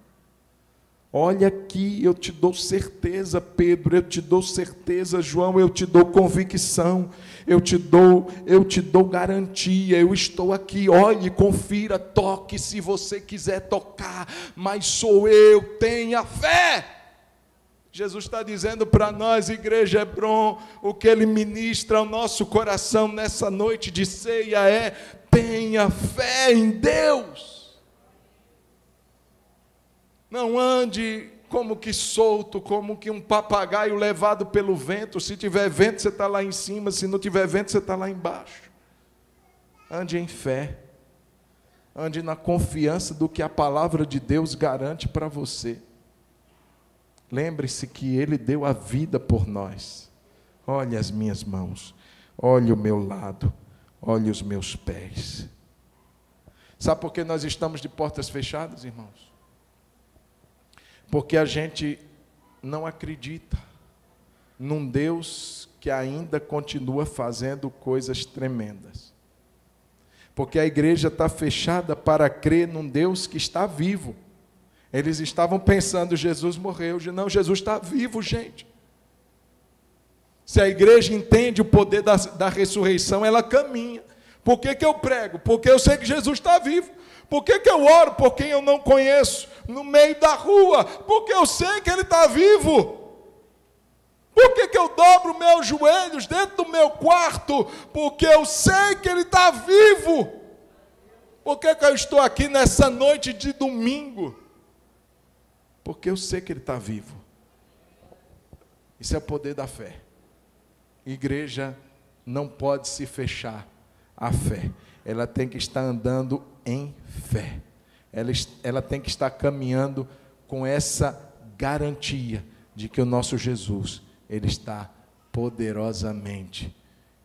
S1: Olha aqui, eu te dou certeza, Pedro, eu te dou certeza, João, eu te dou convicção, eu te dou garantia, eu estou aqui, olhe, confira, toque se você quiser tocar, mas sou eu, tenha fé. Jesus está dizendo para nós, Igreja Hebron, o que Ele ministra ao nosso coração nessa noite de ceia é: tenha fé em Deus. Não ande como que solto, como que um papagaio levado pelo vento. Se tiver vento, você está lá em cima. Se não tiver vento, você está lá embaixo. Ande em fé. Ande na confiança do que a palavra de Deus garante para você. Lembre-se que Ele deu a vida por nós. Olhe as minhas mãos. Olhe o meu lado. Olhe os meus pés. Sabe por que nós estamos de portas fechadas, irmãos? Porque a gente não acredita num Deus que ainda continua fazendo coisas tremendas. Porque a igreja está fechada para crer num Deus que está vivo. Eles estavam pensando: Jesus morreu. Não, Jesus está vivo, gente. Se a igreja entende o poder da ressurreição, ela caminha. Por que eu prego? Porque eu sei que Jesus está vivo. Por que eu oro por quem eu não conheço, no meio da rua? Porque eu sei que Ele está vivo. Por que eu dobro meus joelhos dentro do meu quarto? Porque eu sei que Ele está vivo. Por que eu estou aqui nessa noite de domingo? Porque eu sei que Ele está vivo. Isso é o poder da fé. Igreja não pode se fechar à fé. Ela tem que estar andando em fé. Ela tem que estar caminhando com essa garantia de que o nosso Jesus, Ele está poderosamente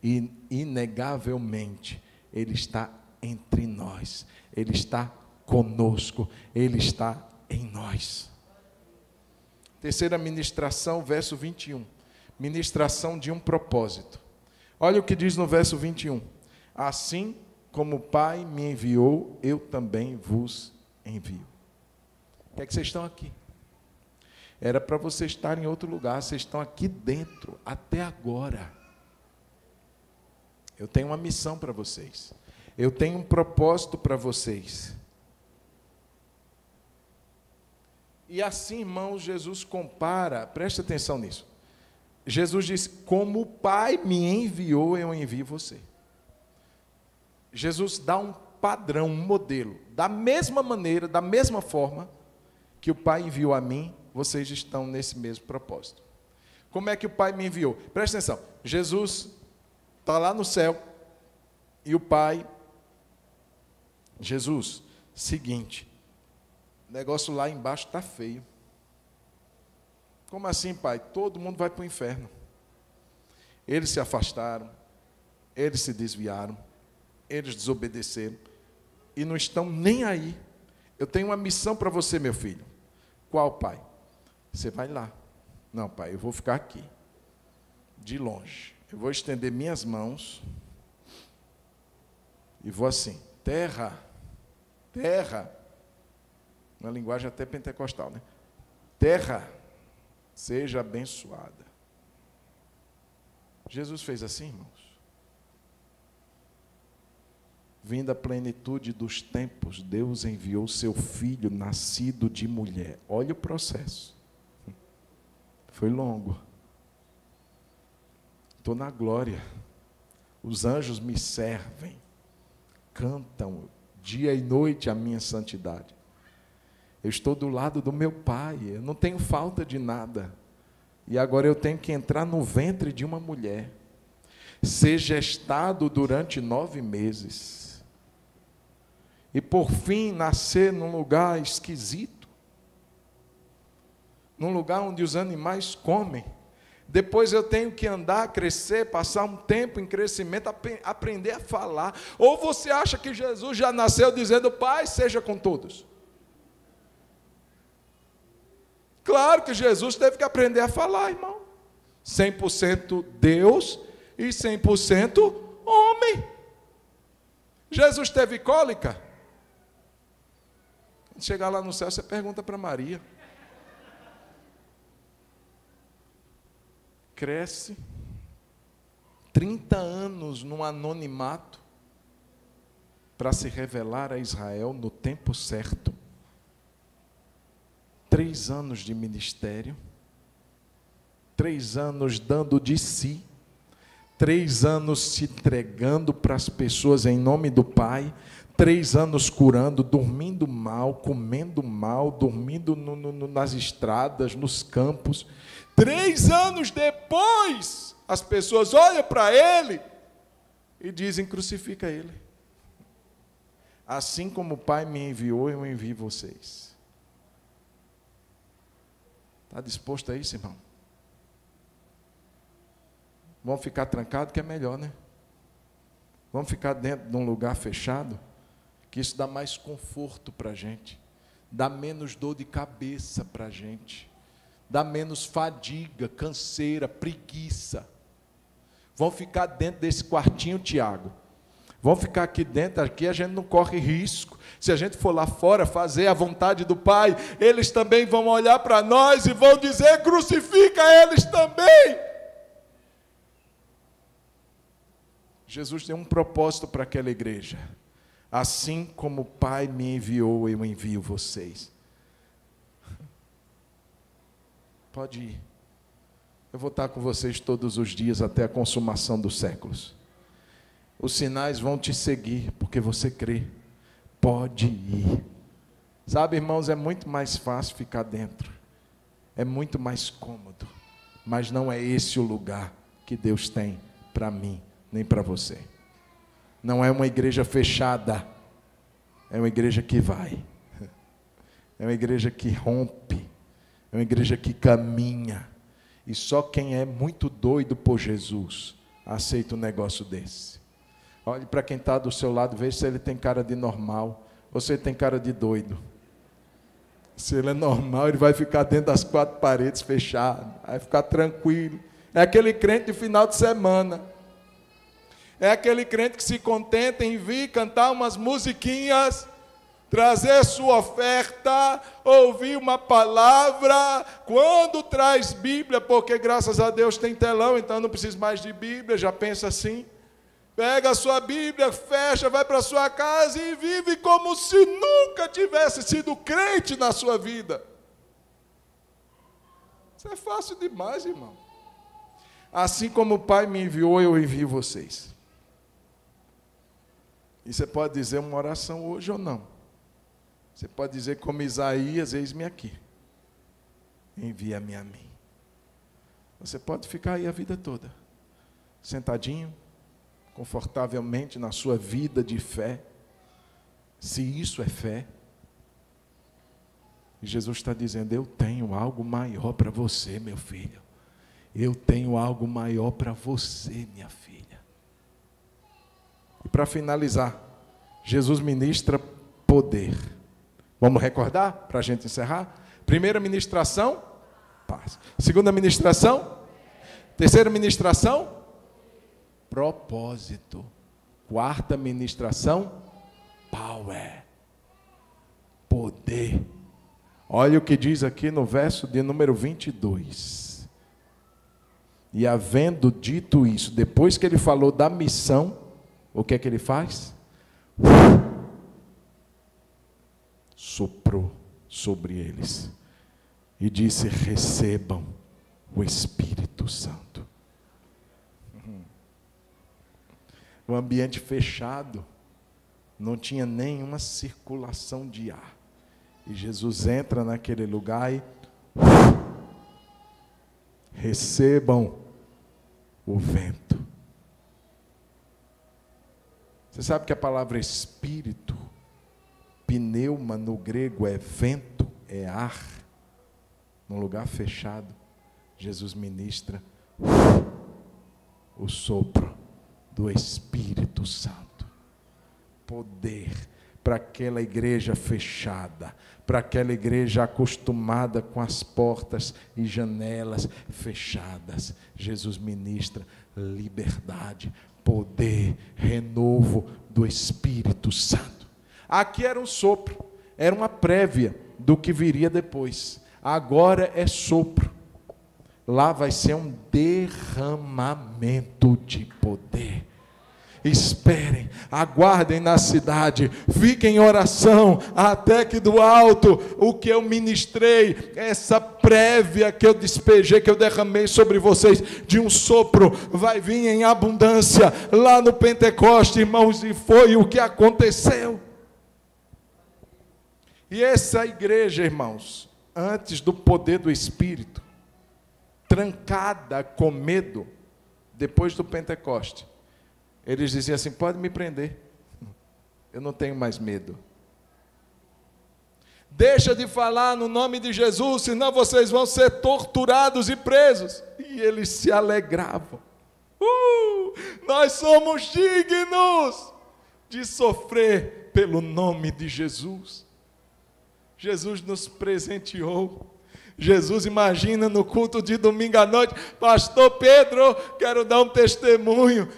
S1: e inegavelmente, Ele está entre nós, Ele está conosco, Ele está em nós. Terceira ministração, verso 21. Ministração de um propósito. Olha o que diz no verso 21. Assim como o Pai me enviou, eu também vos envio. Por que é que vocês estão aqui? Era para vocês estarem em outro lugar, vocês estão aqui dentro, até agora. Eu tenho uma missão para vocês. Eu tenho um propósito para vocês. E assim, irmãos, Jesus compara, preste atenção nisso. Jesus diz: como o Pai me enviou, eu envio você. Jesus dá um padrão, um modelo. Da mesma maneira, da mesma forma que o Pai enviou a mim, vocês estão nesse mesmo propósito. Como é que o Pai me enviou? Presta atenção. Jesus está lá no céu e o Pai... Jesus, seguinte, o negócio lá embaixo está feio. Como assim, pai? Todo mundo vai para o inferno. Eles se afastaram, eles se desviaram, eles desobedeceram e não estão nem aí. Eu tenho uma missão para você, meu filho. Qual, pai? Você vai lá. Não, pai, eu vou ficar aqui, de longe. Eu vou estender minhas mãos e vou assim, terra, terra, uma linguagem até pentecostal, né? Terra, seja abençoada. Jesus fez assim, irmãos. Vinda a plenitude dos tempos, Deus enviou seu filho, nascido de mulher. Olha o processo. Foi longo. Estou na glória. Os anjos me servem, cantam dia e noite a minha santidade. Eu estou do lado do meu Pai, eu não tenho falta de nada. E agora eu tenho que entrar no ventre de uma mulher, ser gestado durante 9 meses, e por fim nascer num lugar esquisito, num lugar onde os animais comem. Depois eu tenho que andar, crescer, passar um tempo em crescimento, aprender a falar. Ou você acha que Jesus já nasceu dizendo, Pai, seja com todos? Claro que Jesus teve que aprender a falar, irmão. 100% Deus e 100% homem. Jesus teve cólica? Quando chegar lá no céu, você pergunta para Maria. Cresce, 30 anos num anonimato, para se revelar a Israel no tempo certo. 3 anos de ministério, 3 anos dando de si, 3 anos se entregando para as pessoas em nome do Pai, 3 anos curando, dormindo mal, comendo mal, dormindo nas estradas, nos campos. 3 anos depois, as pessoas olham para ele e dizem, crucifica ele. Assim como o Pai me enviou, eu envio vocês. Está disposto a isso, irmão? Vamos ficar trancados, que é melhor, né? Vamos ficar dentro de um lugar fechado, que isso dá mais conforto para a gente, dá menos dor de cabeça para a gente, dá menos fadiga, canseira, preguiça. Vão ficar dentro desse quartinho, Tiago. Vão ficar aqui dentro, aqui a gente não corre risco. Se a gente for lá fora fazer a vontade do Pai, eles também vão olhar para nós e vão dizer, crucifica eles também. Jesus tem um propósito para aquela igreja. Assim como o Pai me enviou, eu envio vocês. Pode ir. Eu vou estar com vocês todos os dias até a consumação dos séculos. Os sinais vão te seguir, porque você crê. Pode ir. Sabe, irmãos, é muito mais fácil ficar dentro. É muito mais cômodo. Mas não é esse o lugar que Deus tem para mim, nem para você. Não é uma igreja fechada. É uma igreja que vai. É uma igreja que rompe. É uma igreja que caminha. E só quem é muito doido por Jesus aceita um negócio desse. Olhe para quem está do seu lado, veja se ele tem cara de normal ou se ele tem cara de doido. Se ele é normal, ele vai ficar dentro das 4 paredes fechado, vai ficar tranquilo. É aquele crente de final de semana. É aquele crente que se contenta em vir cantar umas musiquinhas, trazer sua oferta, ouvir uma palavra, quando traz Bíblia, porque graças a Deus tem telão, então não precisa mais de Bíblia, já pensa assim. Pega a sua Bíblia, fecha, vai para a sua casa e vive como se nunca tivesse sido crente na sua vida. Isso é fácil demais, irmão. Assim como o Pai me enviou, eu envio vocês. E você pode dizer uma oração hoje ou não. Você pode dizer como Isaías, eis-me aqui. Envia-me a mim. Você pode ficar aí a vida toda, sentadinho, confortavelmente na sua vida de fé, se isso é fé. E Jesus está dizendo: eu tenho algo maior para você, meu filho. Eu tenho algo maior para você, minha filha. E para finalizar, Jesus ministra poder. Vamos recordar para a gente encerrar? Primeira ministração, paz. Segunda ministração, terceira ministração, propósito. Quarta ministração, power, poder. Olha o que diz aqui no verso de número 22. E havendo dito isso, depois que ele falou da missão, o que é que ele faz? Soprou sobre eles e disse: recebam o Espírito Santo. O ambiente fechado, não tinha nenhuma circulação de ar. E Jesus entra naquele lugar e recebam o vento. Você sabe que a palavra espírito, pneuma no grego é vento, é ar. Num lugar fechado, Jesus ministra o sopro do Espírito Santo. Poder para aquela igreja fechada, para aquela igreja acostumada com as portas e janelas fechadas. Jesus ministra liberdade, poder, renovo do Espírito Santo. Aqui era um sopro, era uma prévia do que viria depois. Agora é sopro. Lá vai ser um derramamento de poder. Esperem, aguardem na cidade, fiquem em oração, até que do alto, o que eu ministrei, essa prévia que eu despejei, que eu derramei sobre vocês, de um sopro, vai vir em abundância, lá no Pentecoste, irmãos, e foi o que aconteceu. E essa igreja, irmãos, antes do poder do Espírito, trancada com medo, depois do Pentecoste, eles diziam assim: pode me prender, eu não tenho mais medo. Deixa de falar no nome de Jesus, senão vocês vão ser torturados e presos. E eles se alegravam. Nós somos dignos de sofrer pelo nome de Jesus. Jesus nos presenteou. Jesus, imagina no culto de domingo à noite: pastor Pedro, quero dar um testemunho.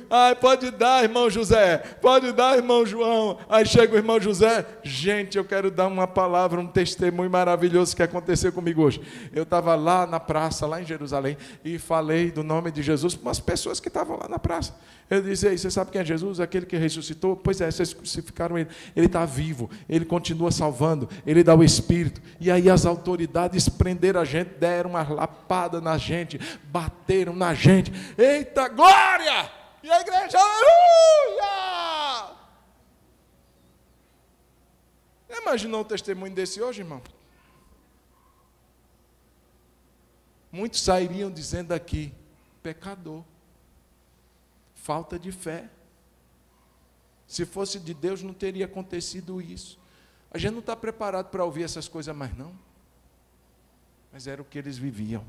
S1: Pode dar, irmão José, pode dar, irmão João. Aí chega o irmão José: gente, eu quero dar uma palavra, um testemunho maravilhoso que aconteceu comigo hoje. Eu estava lá na praça, lá em Jerusalém, e falei do nome de Jesus para umas pessoas que estavam lá na praça. Eu disse: você sabe quem é Jesus? Aquele que ressuscitou? Pois é, vocês crucificaram ele. Ele está vivo, ele continua salvando, ele dá o Espírito. E aí as autoridades prenderam a gente, deram uma lapada na gente, bateram na gente. Eita glória! E a igreja, aleluia! Imaginou um testemunho desse hoje, irmão? Muitos sairiam dizendo aqui: pecador, falta de fé. Se fosse de Deus, não teria acontecido isso. A gente não está preparado para ouvir essas coisas mais, não. Mas era o que eles viviam.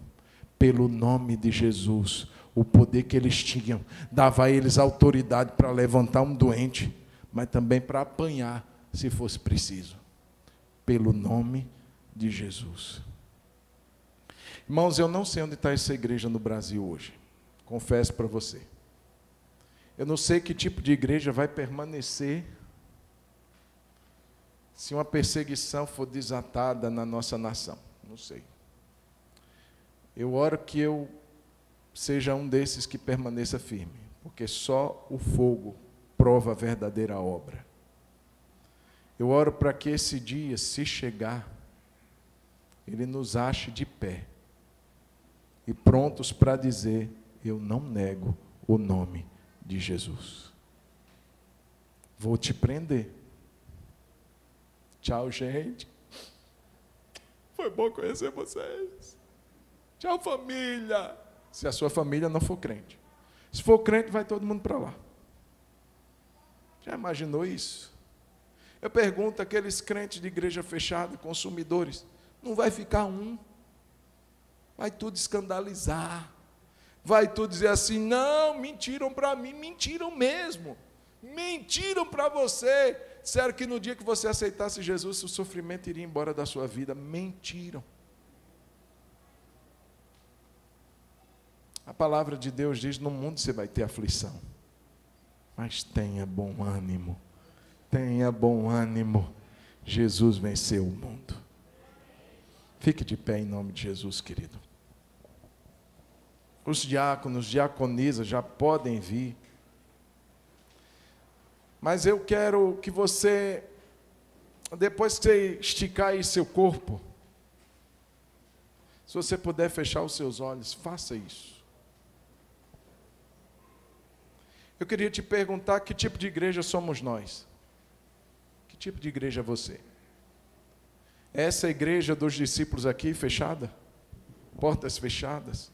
S1: Pelo nome de Jesus, o poder que eles tinham, dava a eles autoridade para levantar um doente, mas também para apanhar, se fosse preciso. Pelo nome de Jesus. Irmãos, eu não sei onde está essa igreja no Brasil hoje. Confesso para você. Eu não sei que tipo de igreja vai permanecer se uma perseguição for desatada na nossa nação. Não sei. Eu oro que eu seja um desses que permaneça firme, porque só o fogo prova a verdadeira obra. Eu oro para que esse dia, se chegar, ele nos ache de pé e prontos para dizer: eu não nego o nome de Jesus. Vou te prender. Tchau, gente. Foi bom conhecer vocês. Tchau, família. Se a sua família não for crente. Se for crente, vai todo mundo para lá. Já imaginou isso? Eu pergunto àqueles crentes de igreja fechada, consumidores: Não vai ficar um. Vai tudo escandalizar. Vai tudo dizer assim, não, mentiram para mim, mentiram mesmo. Mentiram para você. Disseram que no dia que você aceitasse Jesus, o sofrimento iria embora da sua vida. Mentiram. A palavra de Deus diz, no mundo você vai ter aflição. Mas tenha bom ânimo. Tenha bom ânimo. Jesus venceu o mundo. Fique de pé em nome de Jesus, querido. Os diáconos, diaconisas já podem vir. Mas eu quero que você, depois que você esticar aí seu corpo, se você puder fechar os seus olhos, faça isso. Eu queria te perguntar que tipo de igreja somos nós? Que tipo de igreja é você? Essa igreja dos discípulos aqui, fechada? Portas fechadas?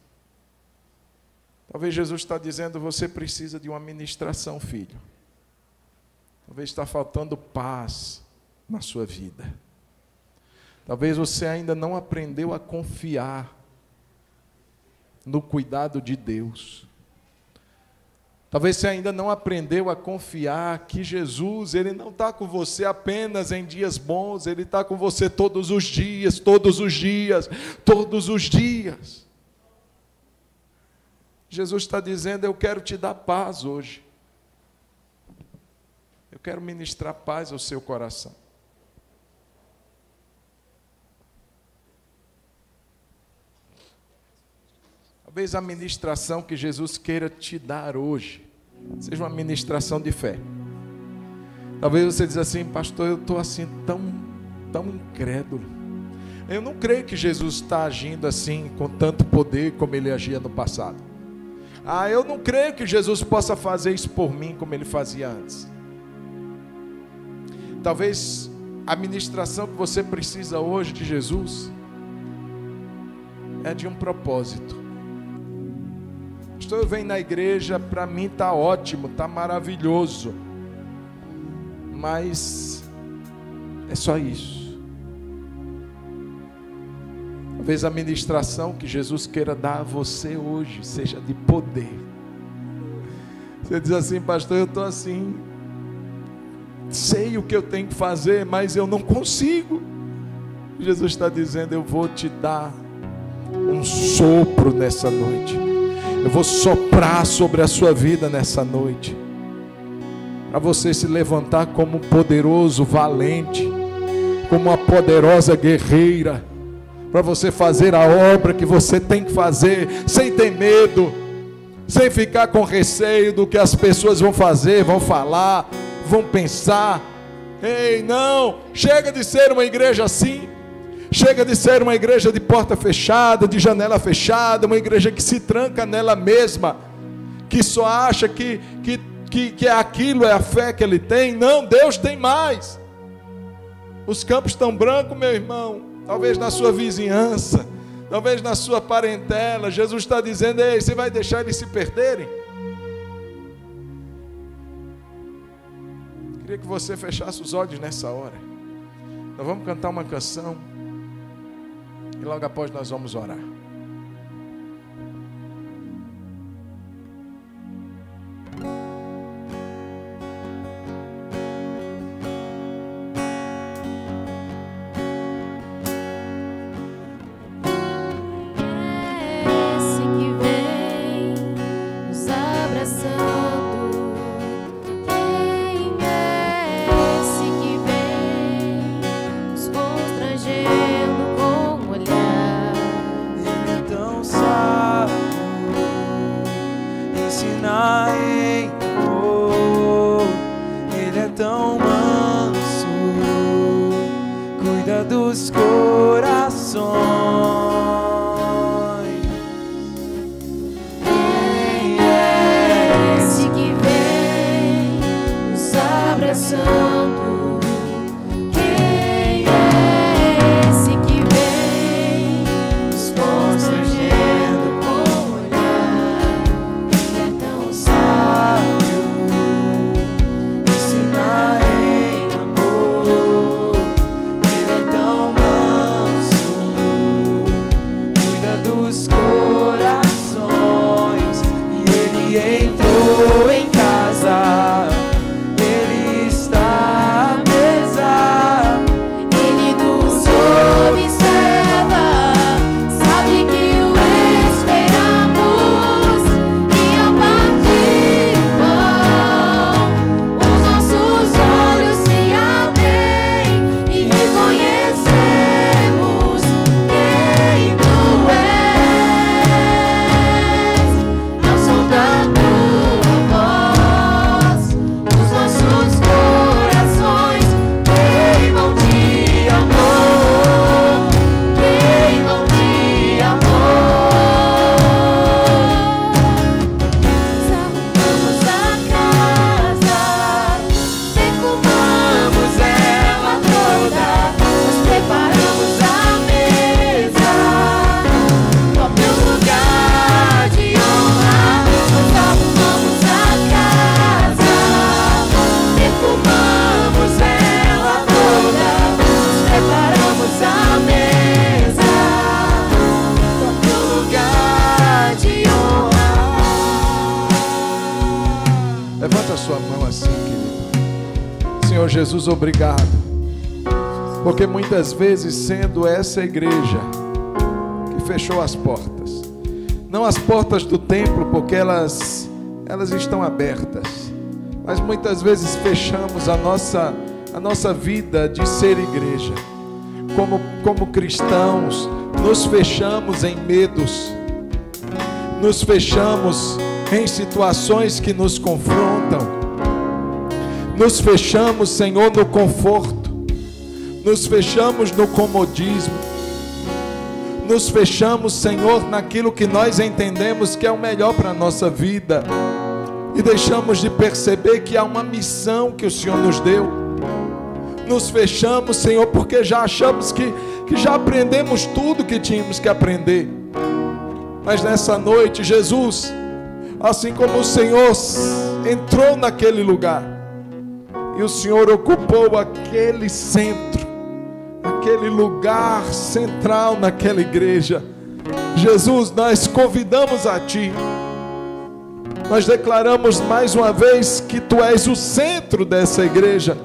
S1: Talvez Jesus está dizendo, você precisa de uma ministração, filho. Talvez está faltando paz na sua vida. Talvez você ainda não aprendeu a confiar no cuidado de Deus. Talvez você ainda não aprendeu a confiar que Jesus, Ele não está com você apenas em dias bons, Ele está com você todos os dias, todos os dias, todos os dias. Jesus está dizendo, eu quero te dar paz hoje. Eu quero ministrar paz ao seu coração. Talvez a ministração que Jesus queira te dar hoje seja uma ministração de fé. Talvez você diz assim, pastor, eu estou assim tão incrédulo. Eu não creio que Jesus está agindo assim com tanto poder como Ele agia no passado. Eu não creio que Jesus possa fazer isso por mim como Ele fazia antes. Talvez a ministração que você precisa hoje de Jesus é de um propósito. Pastor, eu venho na igreja, para mim está ótimo, está maravilhoso, mas é só isso. Talvez a ministração que Jesus queira dar a você hoje seja de poder. Você diz assim, pastor, eu estou assim, sei o que eu tenho que fazer, mas eu não consigo. Jesus está dizendo, eu vou te dar um sopro nessa noite. Eu vou soprar sobre a sua vida nessa noite, para você se levantar como um poderoso valente, como uma poderosa guerreira, para você fazer a obra que você tem que fazer, sem ter medo, sem ficar com receio do que as pessoas vão fazer, vão falar, vão pensar. Ei, não, chega de ser uma igreja assim. Chega de ser uma igreja de porta fechada, de janela fechada, uma igreja que se tranca nela mesma, que só acha que aquilo é a fé que ele tem. Não, Deus tem mais. Os campos estão brancos, meu irmão, talvez na sua vizinhança, talvez na sua parentela. Jesus está dizendo, ei, você vai deixar eles se perderem? Queria que você fechasse os olhos nessa hora. Nós vamos cantar uma canção e logo após nós vamos orar.
S2: Ele é tão manso.
S1: Baixa a sua mão assim, querido. Senhor Jesus, obrigado. Porque muitas vezes, sendo essa igreja que fechou as portas, não as portas do templo, porque elas estão abertas, mas muitas vezes fechamos a nossa vida de ser igreja. Como cristãos, nos fechamos em medos, nos fechamos em situações que nos confrontam, nos fechamos, Senhor, no conforto, nos fechamos no comodismo, nos fechamos, Senhor, naquilo que nós entendemos que é o melhor para a nossa vida, e deixamos de perceber que há uma missão que o Senhor nos deu. Nos fechamos, Senhor, porque já achamos que já aprendemos tudo que tínhamos que aprender. Mas nessa noite, Jesus, assim como o Senhor entrou naquele lugar, e o Senhor ocupou aquele centro, aquele lugar central naquela igreja, Jesus, nós convidamos a Ti, nós declaramos mais uma vez que Tu és o centro dessa igreja,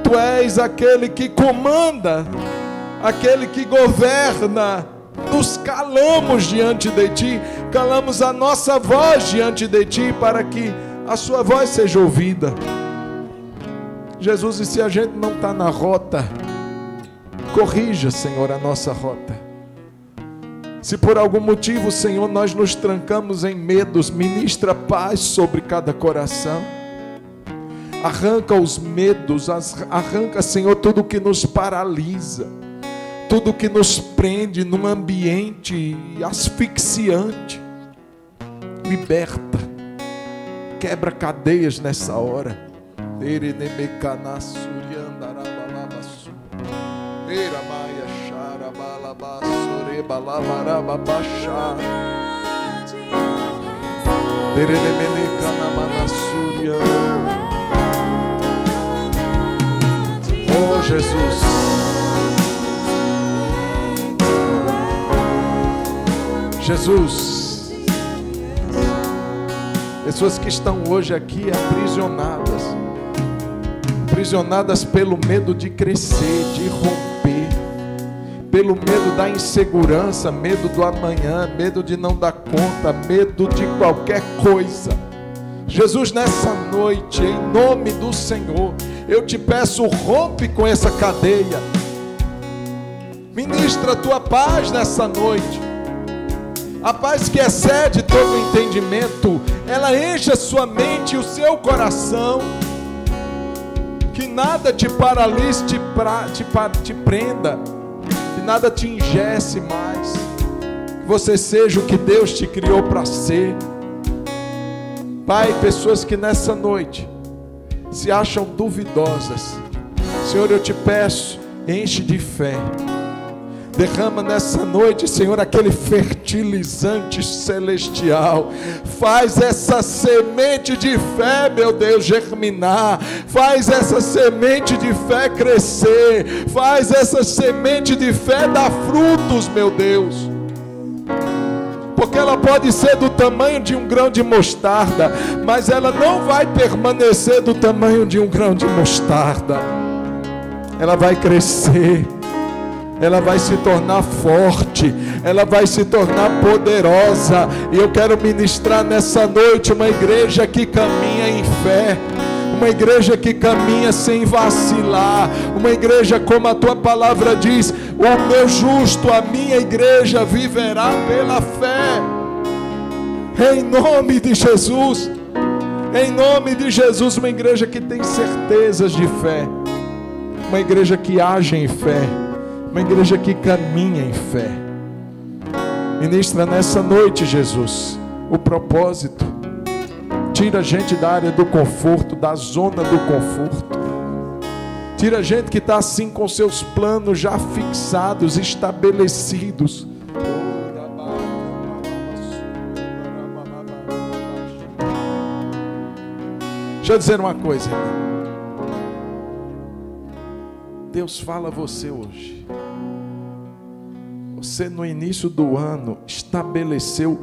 S1: Tu és aquele que comanda, aquele que governa. Nos calamos diante de Ti, calamos a nossa voz diante de Ti, para que a Sua voz seja ouvida. Jesus, e se a gente não está na rota, corrija, Senhor, a nossa rota. Se por algum motivo, Senhor, nós nos trancamos em medos, ministra paz sobre cada coração. Arranca os medos, arranca, Senhor, tudo que nos paralisa, tudo que nos prende num ambiente asfixiante. Liberta, quebra cadeias nessa hora. Oh Jesus, Jesus, pessoas que estão hoje aqui aprisionadas pelo medo de crescer, de romper, pelo medo da insegurança, medo do amanhã, medo de não dar conta, medo de qualquer coisa. Jesus, nessa noite, em nome do Senhor, eu te peço, rompe com essa cadeia, ministra a tua paz nessa noite, a paz que excede todo entendimento, ela enche a sua mente e o seu coração, que nada te paralise, te prenda, que nada te engesse mais, que você seja o que Deus te criou para ser. Pai, pessoas que nessa noite se acham duvidosas, Senhor, eu te peço, enche de fé, derrama nessa noite, Senhor, aquele fertilizante celestial, faz essa semente de fé, meu Deus, germinar, faz essa semente de fé crescer, faz essa semente de fé dar frutos, meu Deus, porque ela pode ser do tamanho de um grão de mostarda, mas ela não vai permanecer do tamanho de um grão de mostarda, ela vai crescer, ela vai se tornar forte, ela vai se tornar poderosa, e eu quero ministrar nessa noite uma igreja que caminha em fé, uma igreja que caminha sem vacilar, uma igreja como a tua palavra diz, o meu justo, a minha igreja viverá pela fé, em nome de Jesus, em nome de Jesus, uma igreja que tem certezas de fé, uma igreja que age em fé, uma igreja que caminha em fé. Ministra nessa noite, Jesus, o propósito. Tira a gente da área do conforto, da zona do conforto. Tira a gente que está assim com seus planos já fixados, estabelecidos. Deixa eu dizer uma coisa, irmão. Deus fala a você hoje. Você no início do ano estabeleceu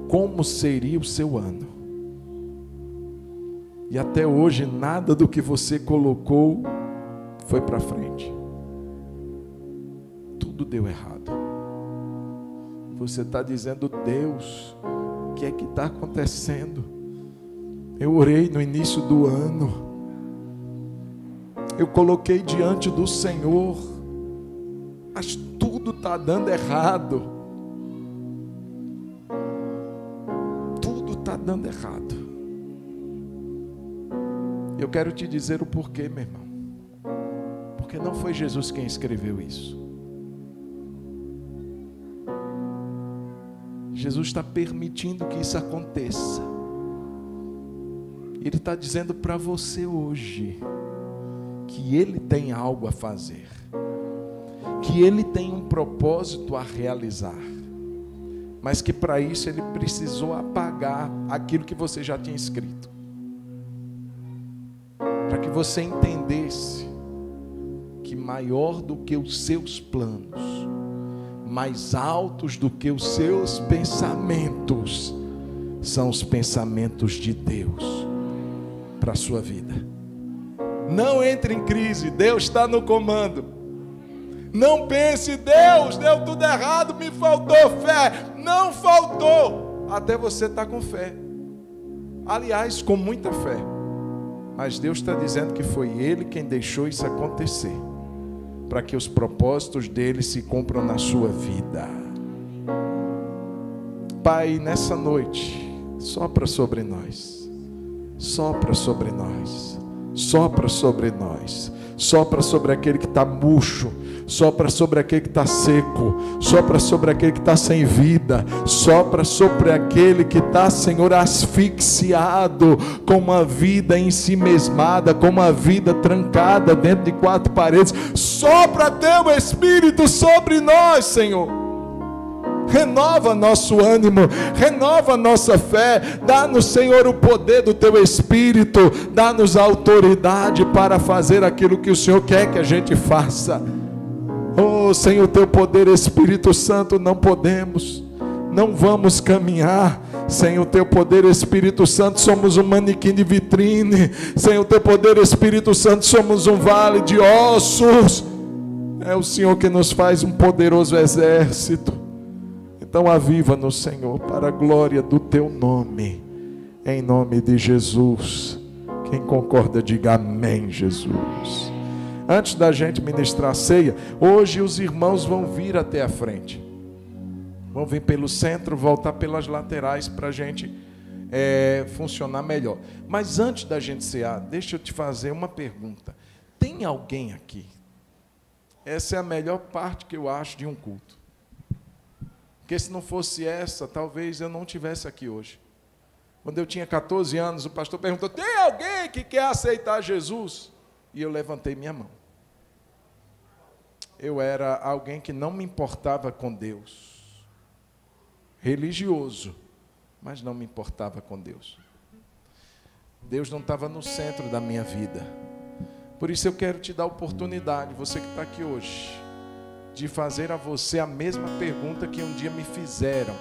S1: como seria o seu ano. E até hoje nada do que você colocou foi para frente. Tudo deu errado. Você está dizendo: Deus, o que é que está acontecendo? Eu orei no início do ano, eu coloquei diante do Senhor, mas tudo está dando errado. Tudo está dando errado. Eu quero te dizer o porquê, meu irmão. Porque não foi Jesus quem escreveu isso. Jesus está permitindo que isso aconteça. Ele está dizendo para você hoje que Ele tem algo a fazer, que Ele tem um propósito a realizar, mas que para isso Ele precisou apagar aquilo que você já tinha escrito, para que você entendesse que maior do que os seus planos, mais altos do que os seus pensamentos, são os pensamentos de Deus para a sua vida. Não entre em crise, Deus está no comando. Não pense: Deus, deu tudo errado, me faltou fé. Não faltou, até você está com fé, aliás, com muita fé. Mas Deus está dizendo que foi Ele quem deixou isso acontecer, para que os propósitos dele se cumpram na sua vida. Pai, nessa noite, sopra sobre nós, sopra sobre nós, sopra sobre nós, sopra sobre aquele que está murcho, sopra sobre aquele que está seco, sopra sobre aquele que está sem vida, sopra sobre aquele que está, Senhor, asfixiado, com uma vida ensimesmada, com uma vida trancada dentro de quatro paredes. Sopra teu Espírito sobre nós, Senhor. Renova nosso ânimo, renova nossa fé, dá-nos, Senhor, o poder do Teu Espírito, dá-nos a autoridade para fazer aquilo que o Senhor quer que a gente faça. Oh, sem o Teu poder, Espírito Santo, não podemos, não vamos caminhar. Sem o Teu poder, Espírito Santo, somos um manequim de vitrine. Sem o Teu poder, Espírito Santo, somos um vale de ossos. É o Senhor que nos faz um poderoso exército. Então aviva-nos, Senhor, para a glória do Teu nome, em nome de Jesus. Quem concorda, diga amém, Jesus. Antes da gente ministrar a ceia, hoje os irmãos vão vir até a frente, vão vir pelo centro, voltar pelas laterais, para a gente funcionar melhor. Mas antes da gente cear, deixa eu te fazer uma pergunta. Tem alguém aqui? Essa é a melhor parte que eu acho de um culto. Porque se não fosse essa, talvez eu não estivesse aqui hoje. Quando eu tinha 14 anos, o pastor perguntou: tem alguém que quer aceitar Jesus? E eu levantei minha mão. Eu era alguém que não me importava com Deus. Religioso, mas não me importava com Deus. Deus não estava no centro da minha vida. Por isso eu quero te dar a oportunidade, você que está aqui hoje, de fazer a você a mesma pergunta que um dia me fizeram.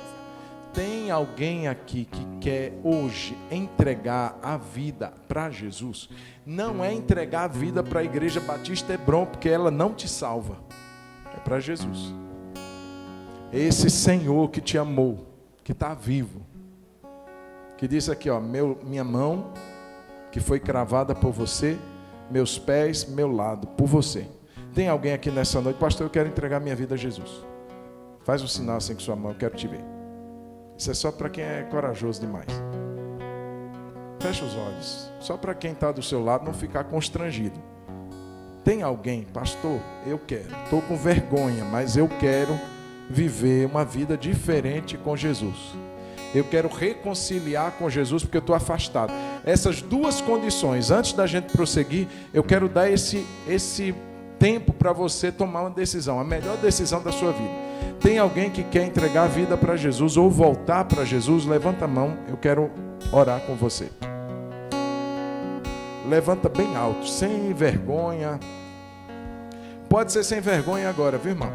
S1: Tem alguém aqui que quer hoje entregar a vida para Jesus? Não é entregar a vida para a Igreja Batista Hebron, porque ela não te salva. É para Jesus. Esse Senhor que te amou, que está vivo, que disse aqui, ó, minha mão que foi cravada por você, meus pés, meu lado, por você. Tem alguém aqui nessa noite: pastor, eu quero entregar minha vida a Jesus. Faz um sinal assim com sua mão, eu quero te ver. Isso é só para quem é corajoso demais. Fecha os olhos, só para quem está do seu lado não ficar constrangido. Tem alguém: pastor, eu quero, estou com vergonha, mas eu quero viver uma vida diferente com Jesus. Eu quero reconciliar com Jesus porque eu estou afastado. Essas duas condições, antes da gente prosseguir, eu quero dar esse tempo para você tomar uma decisão, a melhor decisão da sua vida. Tem alguém que quer entregar a vida para Jesus ou voltar para Jesus? Levanta a mão, eu quero orar com você. Levanta bem alto, sem vergonha. Pode ser sem vergonha agora, viu, irmão?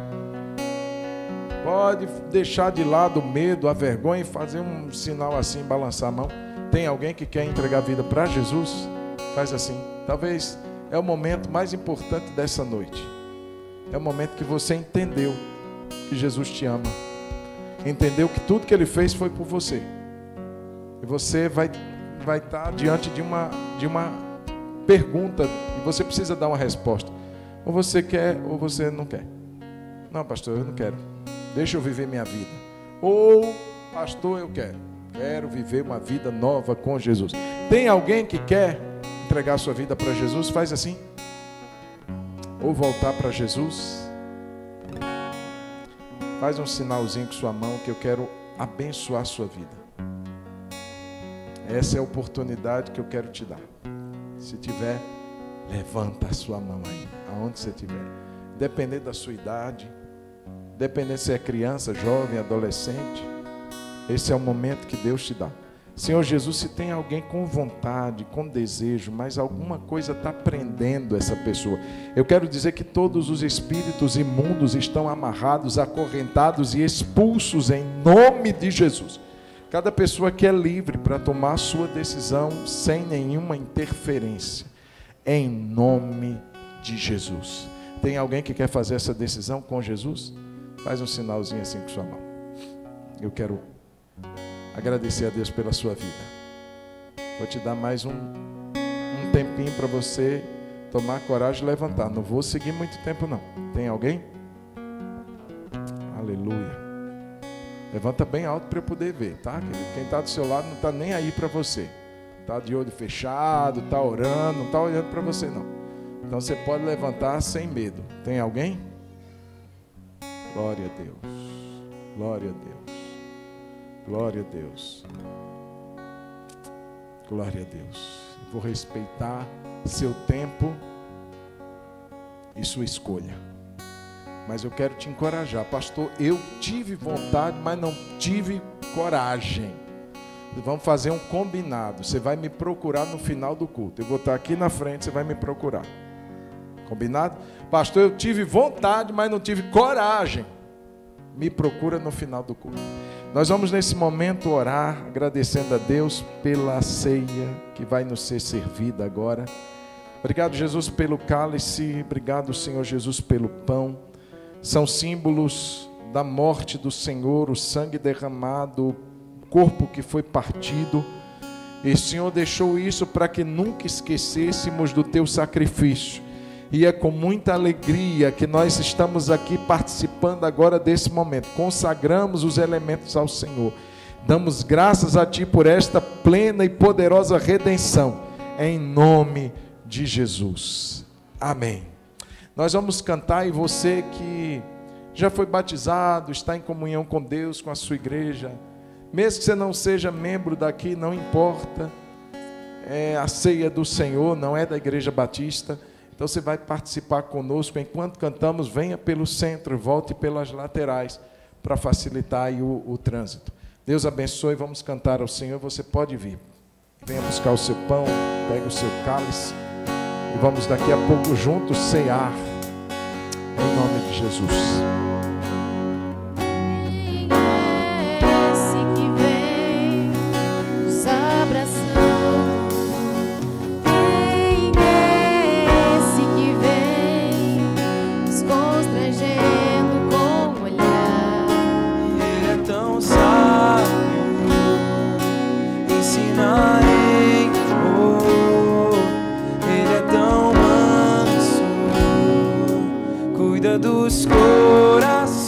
S1: Pode deixar de lado o medo, a vergonha e fazer um sinal assim, balançar a mão. Tem alguém que quer entregar a vida para Jesus? Faz assim. Talvez é o momento mais importante dessa noite. É o momento que você entendeu que Jesus te ama. Entendeu que tudo que Ele fez foi por você. E você vai estar diante de uma pergunta e você precisa dar uma resposta. Ou você quer ou você não quer. Não, pastor, eu não quero. Deixa eu viver minha vida. Ou, pastor, eu quero. Quero viver uma vida nova com Jesus. Tem alguém que quer entregar sua vida para Jesus? Faz assim. Ou voltar para Jesus. Faz um sinalzinho com sua mão que eu quero abençoar a sua vida. Essa é a oportunidade que eu quero te dar. Se tiver, levanta a sua mão aí, aonde você estiver. Dependendo da sua idade, dependendo se é criança, jovem, adolescente, esse é o momento que Deus te dá. Senhor Jesus, se tem alguém com vontade, com desejo, mas alguma coisa está prendendo essa pessoa, eu quero dizer que todos os espíritos imundos estão amarrados, acorrentados e expulsos em nome de Jesus. Cada pessoa que é livre para tomar a sua decisão sem nenhuma interferência, em nome de Jesus. Tem alguém que quer fazer essa decisão com Jesus? Faz um sinalzinho assim com sua mão. Eu quero agradecer a Deus pela sua vida. Vou te dar mais um tempinho para você tomar coragem e levantar. Não vou seguir muito tempo não. Tem alguém? Aleluia. Levanta bem alto para eu poder ver, tá, querido? Quem está do seu lado não está nem aí para você. Está de olho fechado, está orando, não está olhando para você não. Então você pode levantar sem medo. Tem alguém? Glória a Deus. Glória a Deus. Glória a Deus. Glória a Deus. Vou respeitar seu tempo e sua escolha. Mas eu quero te encorajar. Pastor, eu tive vontade, mas não tive coragem. Vamos fazer um combinado. Você vai me procurar no final do culto. Eu vou estar aqui na frente, você vai me procurar. Combinado? Pastor, eu tive vontade, mas não tive coragem. Me procura no final do culto. Nós vamos nesse momento orar, agradecendo a Deus pela ceia que vai nos ser servida agora. Obrigado, Jesus, pelo cálice. Obrigado, Senhor Jesus, pelo pão. São símbolos da morte do Senhor, o sangue derramado, o corpo que foi partido. E o Senhor deixou isso para que nunca esquecêssemos do teu sacrifício. E é com muita alegria que nós estamos aqui participando agora desse momento. Consagramos os elementos ao Senhor. Damos graças a Ti por esta plena e poderosa redenção. Em nome de Jesus. Amém. Nós vamos cantar e você que já foi batizado, está em comunhão com Deus, com a sua igreja, mesmo que você não seja membro daqui, não importa. É a ceia do Senhor, não é da Igreja Batista. Então você vai participar conosco. Enquanto cantamos, venha pelo centro, volte pelas laterais para facilitar aí o trânsito. Deus abençoe, vamos cantar ao Senhor. Você pode vir. Venha buscar o seu pão, pegue o seu cálice e vamos daqui a pouco juntos cear em nome de Jesus.
S2: Dos corações.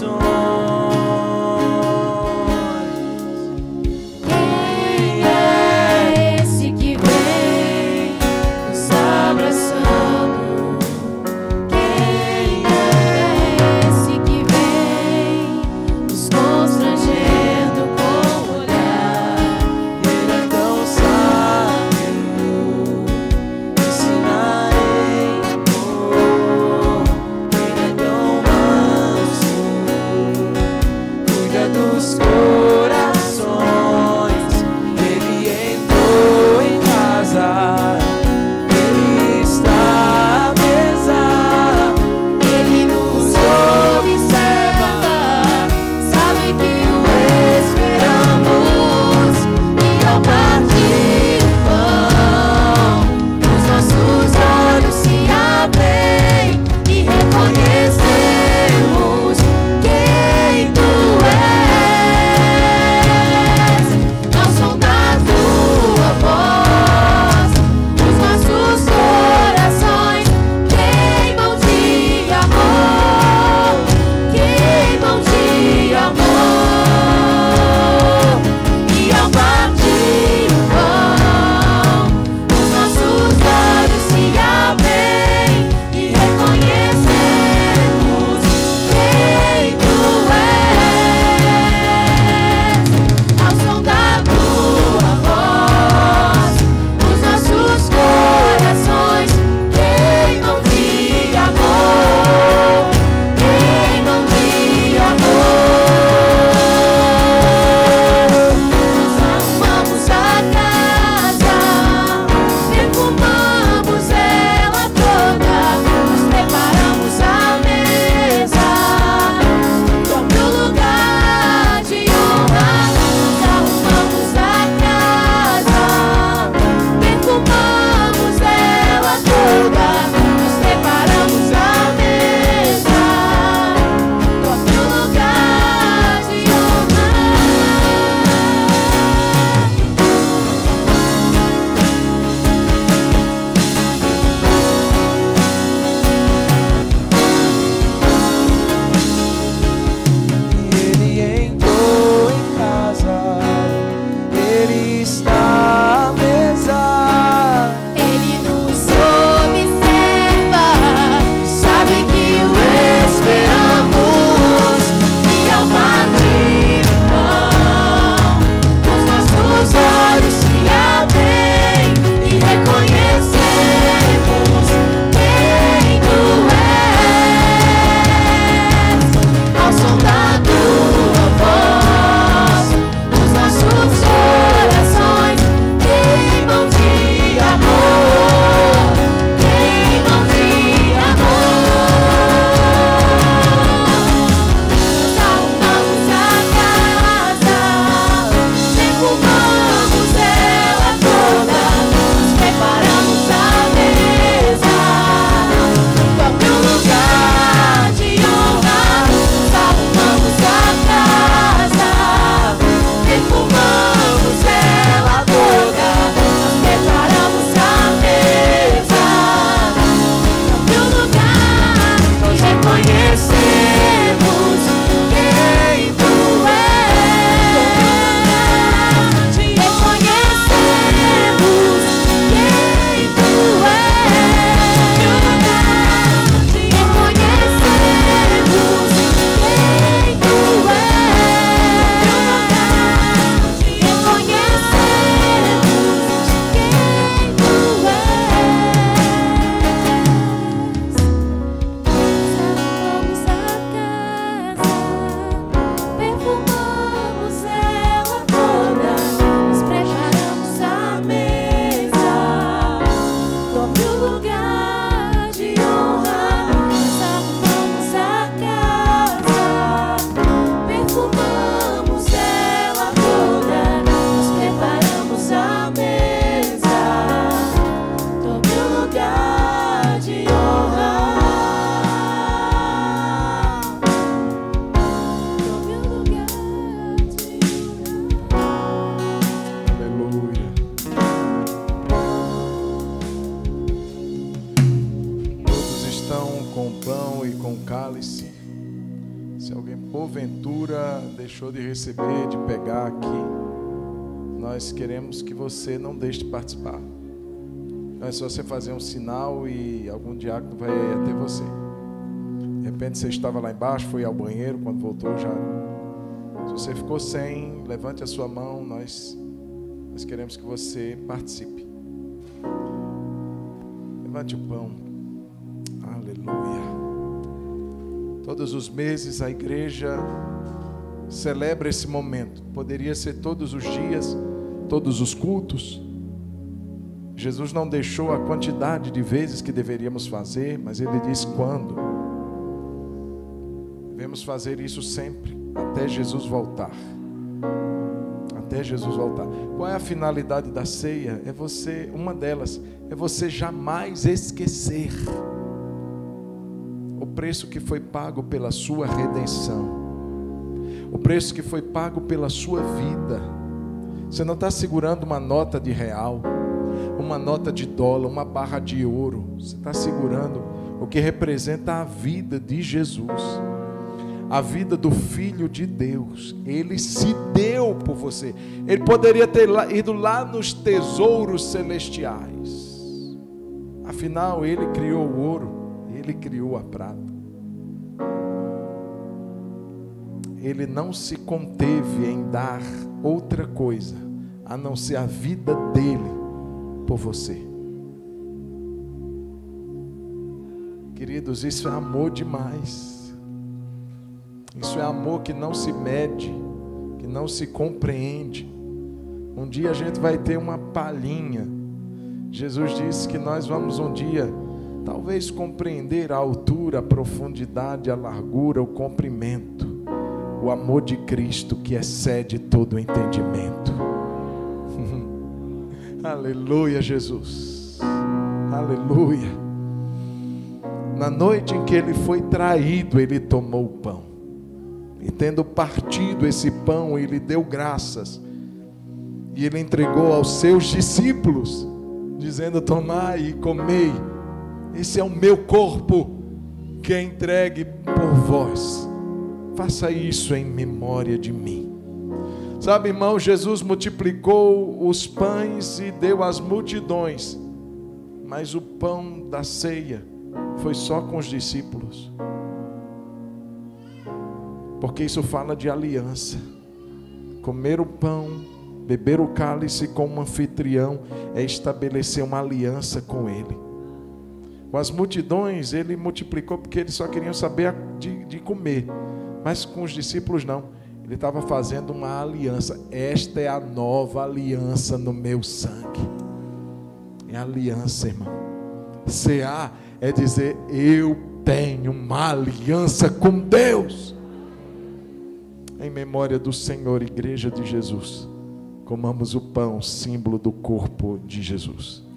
S1: porventura deixou de receber, de pegar aqui, nós queremos que você não deixe de participar. Não é só você fazer um sinal e algum diácono vai até você. De repente você estava lá embaixo, foi ao banheiro, quando voltou já. Se você ficou sem, levante a sua mão, nós queremos que você participe. Levante o pão. Aleluia. Todos os meses a igreja celebra esse momento. Poderia ser todos os dias, todos os cultos. Jesus não deixou a quantidade de vezes que deveríamos fazer, mas Ele diz quando. Devemos fazer isso sempre, até Jesus voltar. Até Jesus voltar. Qual é a finalidade da ceia? Uma delas, é você jamais esquecer o preço que foi pago pela sua redenção, o preço que foi pago pela sua vida. Você não está segurando uma nota de real, uma nota de dólar, uma barra de ouro. Você está segurando o que representa a vida de Jesus, a vida do Filho de Deus. Ele se deu por você. Ele poderia ter ido lá nos tesouros celestiais. Afinal, Ele criou o ouro, Ele criou a prata. Ele não se conteve em dar outra coisa a não ser a vida dele por você. Queridos, isso é amor demais. Isso é amor que não se mede, que não se compreende. Um dia a gente vai ter uma palhinha. Jesus disse que nós vamos um dia talvez compreender a altura, a profundidade, a largura, o comprimento, o amor de Cristo que excede todo o entendimento. Aleluia, Jesus. Aleluia. Na noite em que ele foi traído, ele tomou o pão. E tendo partido esse pão, ele deu graças. E ele entregou aos seus discípulos, dizendo: tomai e comei. Esse é o meu corpo, que é entregue por vós. Faça isso em memória de mim. Sabe, irmão, Jesus multiplicou os pães e deu às multidões, mas o pão da ceia foi só com os discípulos, porque isso fala de aliança. Comer o pão, beber o cálice com um anfitrião é estabelecer uma aliança com ele. Com as multidões ele multiplicou porque eles só queriam saber de comer, mas com os discípulos não. Ele estava fazendo uma aliança. Esta é a nova aliança no meu sangue. É aliança, irmão. CA é dizer: eu tenho uma aliança com Deus. Em memória do Senhor, Igreja de Jesus, comamos o pão, símbolo do corpo de Jesus.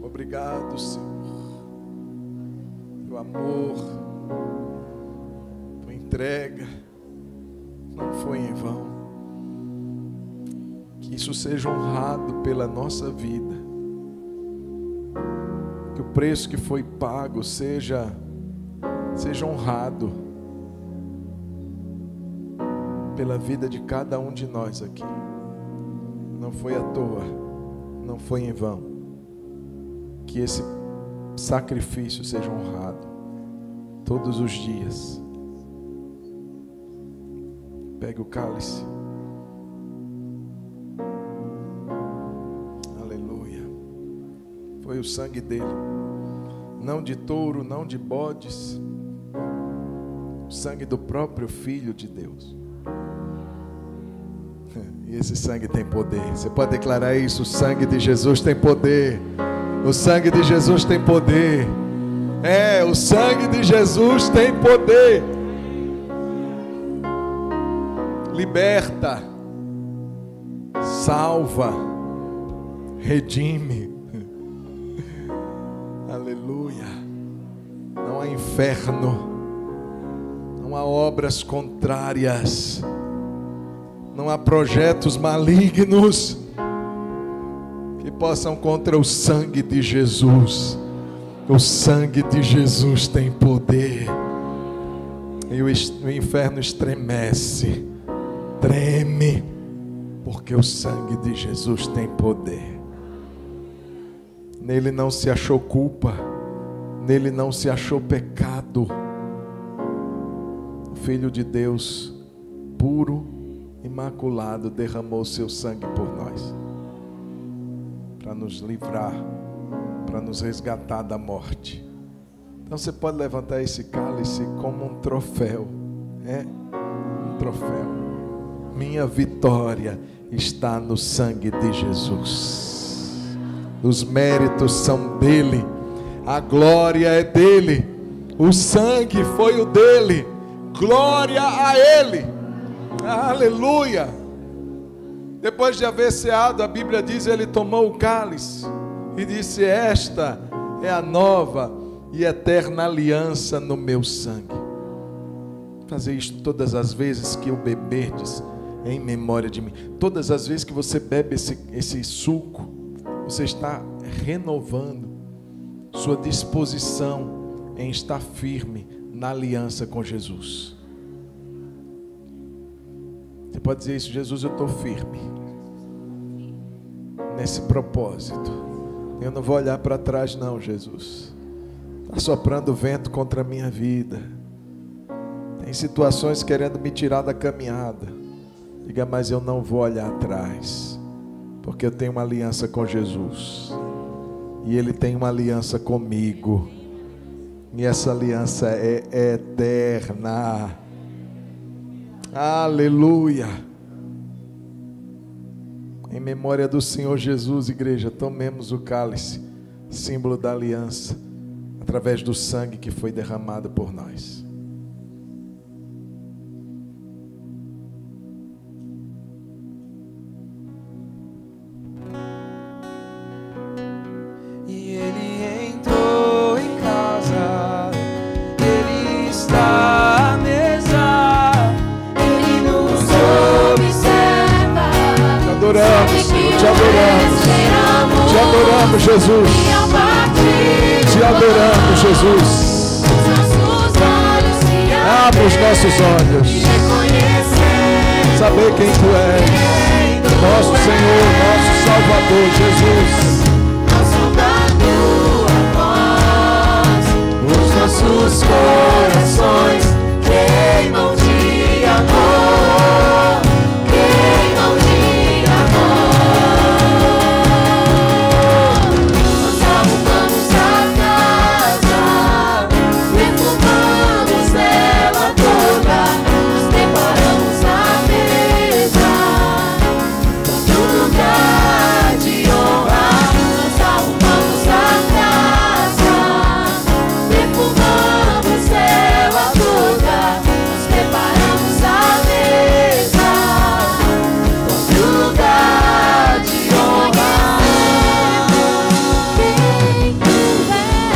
S1: Obrigado, Senhor. Teu amor, tua entrega não foi em vão. Que isso seja honrado pela nossa vida. Que o preço que foi pago seja honrado pela vida de cada um de nós aqui. Não foi à toa, não foi em vão. Que esse sacrifício seja honrado todos os dias. Pegue o cálice. Aleluia. Foi o sangue dele, não de touro, não de bodes, o sangue do próprio Filho de Deus. E esse sangue tem poder. Você pode declarar isso: o sangue de Jesus tem poder. O sangue de Jesus tem poder. O sangue de Jesus tem poder. Liberta, salva, redime. Aleluia. Não há inferno, não há obras contrárias, não há projetos malignos que possam contra o sangue de Jesus. O sangue de Jesus tem poder. E o inferno estremece, treme, porque o sangue de Jesus tem poder. Nele não se achou culpa, nele não se achou pecado. O Filho de Deus, puro, imaculado, derramou seu sangue por nós, para nos livrar, para nos resgatar da morte. Então você pode levantar esse cálice como um troféu, um troféu. Minha vitória está no sangue de Jesus. Os méritos são dele, a glória é dele, o sangue foi o dele, glória a ele. Aleluia. Depois de haver ceado, a Bíblia diz, ele tomou o cálice e disse: esta é a nova e eterna aliança no meu sangue. Fazer isto todas as vezes que o beberdes em memória de mim. Todas as vezes que você bebe esse suco, você está renovando sua disposição em estar firme na aliança com Jesus. Você pode dizer isso: Jesus, eu estou firme nesse propósito. Eu não vou olhar para trás não, Jesus. Está soprando vento contra a minha vida. Tem situações querendo me tirar da caminhada. Diga: mas eu não vou olhar atrás, porque eu tenho uma aliança com Jesus. E Ele tem uma aliança comigo. E essa aliança é eterna. Aleluia. Em memória do Senhor Jesus, igreja, tomemos o cálice, símbolo da aliança, através do sangue que foi derramado por nós.
S2: E ele entrou em casa, ele está à mesa, ele nos observa.
S1: Te adoramos, Senhor, te adoramos. Te adoramos, Jesus. Te adoramos, Jesus. Abra os nossos olhos, saber quem Tu és, nosso Senhor, nosso Salvador, Jesus.
S2: Os nossos corações queimam de amor, queimam de amor. Nós arrumamos a casa, perfumamos ela toda, nos preparamos a mesa, no lugar de honra. Nós arrumamos a casa, perfumamos ela toda, nos preparamos a mesa, no lugar de honra. Quem Tu és,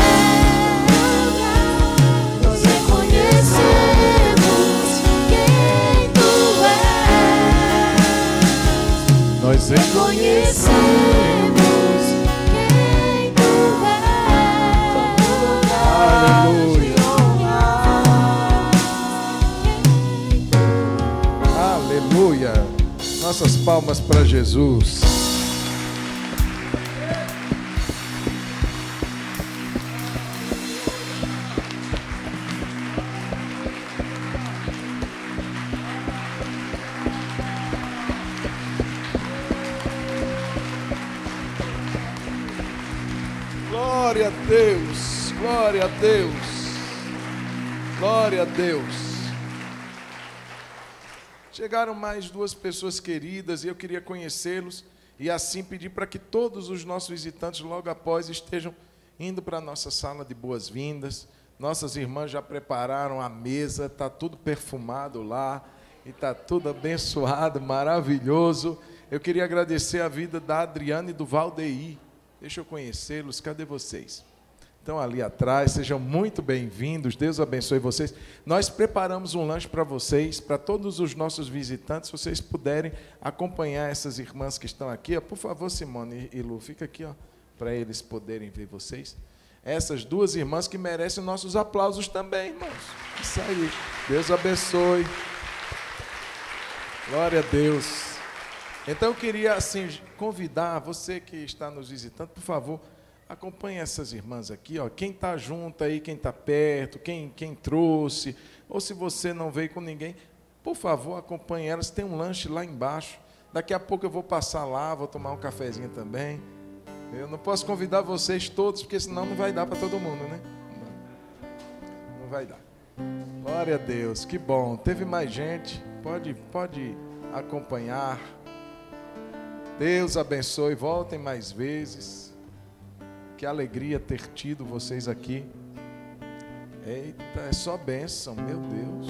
S2: nós reconhecemos quem Tu és.
S1: Nós
S2: Reconhecemos quem Tu és.
S1: Aleluia. Aleluia. Nossas palmas para Jesus. Glória a Deus, glória a Deus, glória a Deus. Chegaram mais duas pessoas queridas e eu queria conhecê-los E assim pedir para que todos os nossos visitantes logo após estejam indo para a nossa sala de boas-vindas. Nossas irmãs já prepararam a mesa, está tudo perfumado lá, e está tudo abençoado, maravilhoso. Eu queria agradecer a vida da Adriana e do Valdeir. Deixa eu conhecê-los, cadê vocês? Estão ali atrás, sejam muito bem-vindos, Deus abençoe vocês. Nós preparamos um lanche para vocês, para todos os nossos visitantes, se vocês puderem acompanhar essas irmãs que estão aqui. Ó, por favor, Simone e Lu, fica aqui, ó, para eles poderem ver vocês. Essas duas irmãs que merecem nossos aplausos também, irmãos. Isso aí, Deus abençoe. Glória a Deus. Então eu queria assim convidar você que está nos visitando, por favor, acompanhe essas irmãs aqui, ó. Quem está junto aí, quem está perto, quem trouxe, ou se você não veio com ninguém, por favor, acompanhe elas. Tem um lanche lá embaixo. Daqui a pouco eu vou passar lá, vou tomar um cafezinho também. Eu não posso convidar vocês todos, porque senão não vai dar para todo mundo, né? Não vai dar. Glória a Deus, que bom. Teve mais gente, pode acompanhar. Deus abençoe, voltem mais vezes. Que alegria ter tido vocês aqui. Eita, é só bênção, meu Deus.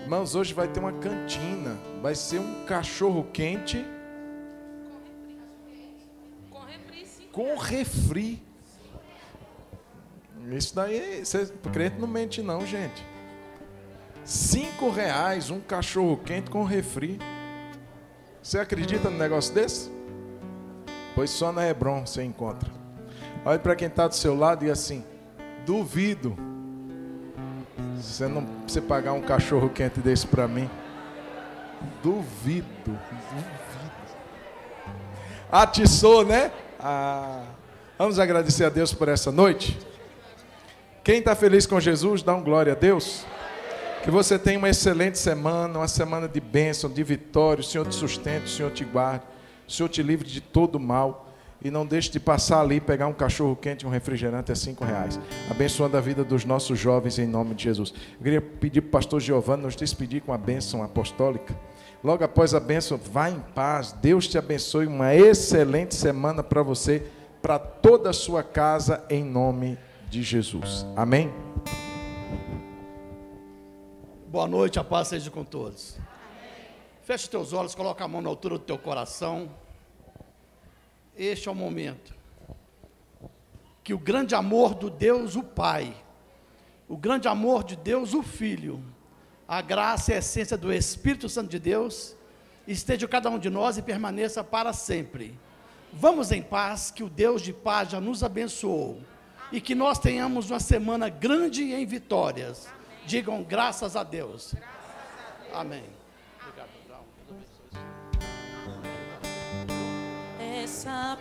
S1: Irmãos, hoje vai ter uma cantina. Vai ser um cachorro quente com refri. Isso daí, o crente não mente não, gente. R$5 um cachorro quente com refri. Você acredita no negócio desse? Pois só na Hebron você encontra. Olha para quem está do seu lado e assim, duvido você pagar um cachorro quente desse para mim. Duvido. Atiçou, né? Vamos agradecer a Deus por essa noite. Quem está feliz com Jesus, dá um glória a Deus. Que você tenha uma excelente semana, uma semana de bênção, de vitória. O Senhor te sustente, o Senhor te guarde, o Senhor te livre de todo mal. E não deixe de passar ali, pegar um cachorro quente e um refrigerante a R$5. Abençoando a vida dos nossos jovens em nome de Jesus. Eu queria pedir para o pastor Giovanni nos despedir com a bênção apostólica. Logo após a bênção, vá em paz. Deus te abençoe. Uma excelente semana para você, para toda a sua casa, em nome de Jesus. Amém?
S3: Boa noite, a paz seja com todos. Feche os teus olhos, coloca a mão na altura do teu coração. Este é o momento que o grande amor do Deus, o Pai, o grande amor de Deus, o Filho, a graça e a essência do Espírito Santo de Deus, esteja com cada um de nós e permaneça para sempre. Vamos em paz, que o Deus de paz já nos abençoou e que nós tenhamos uma semana grande em vitórias. Digam graças a Deus. Amém. Obrigado, João.
S2: Essa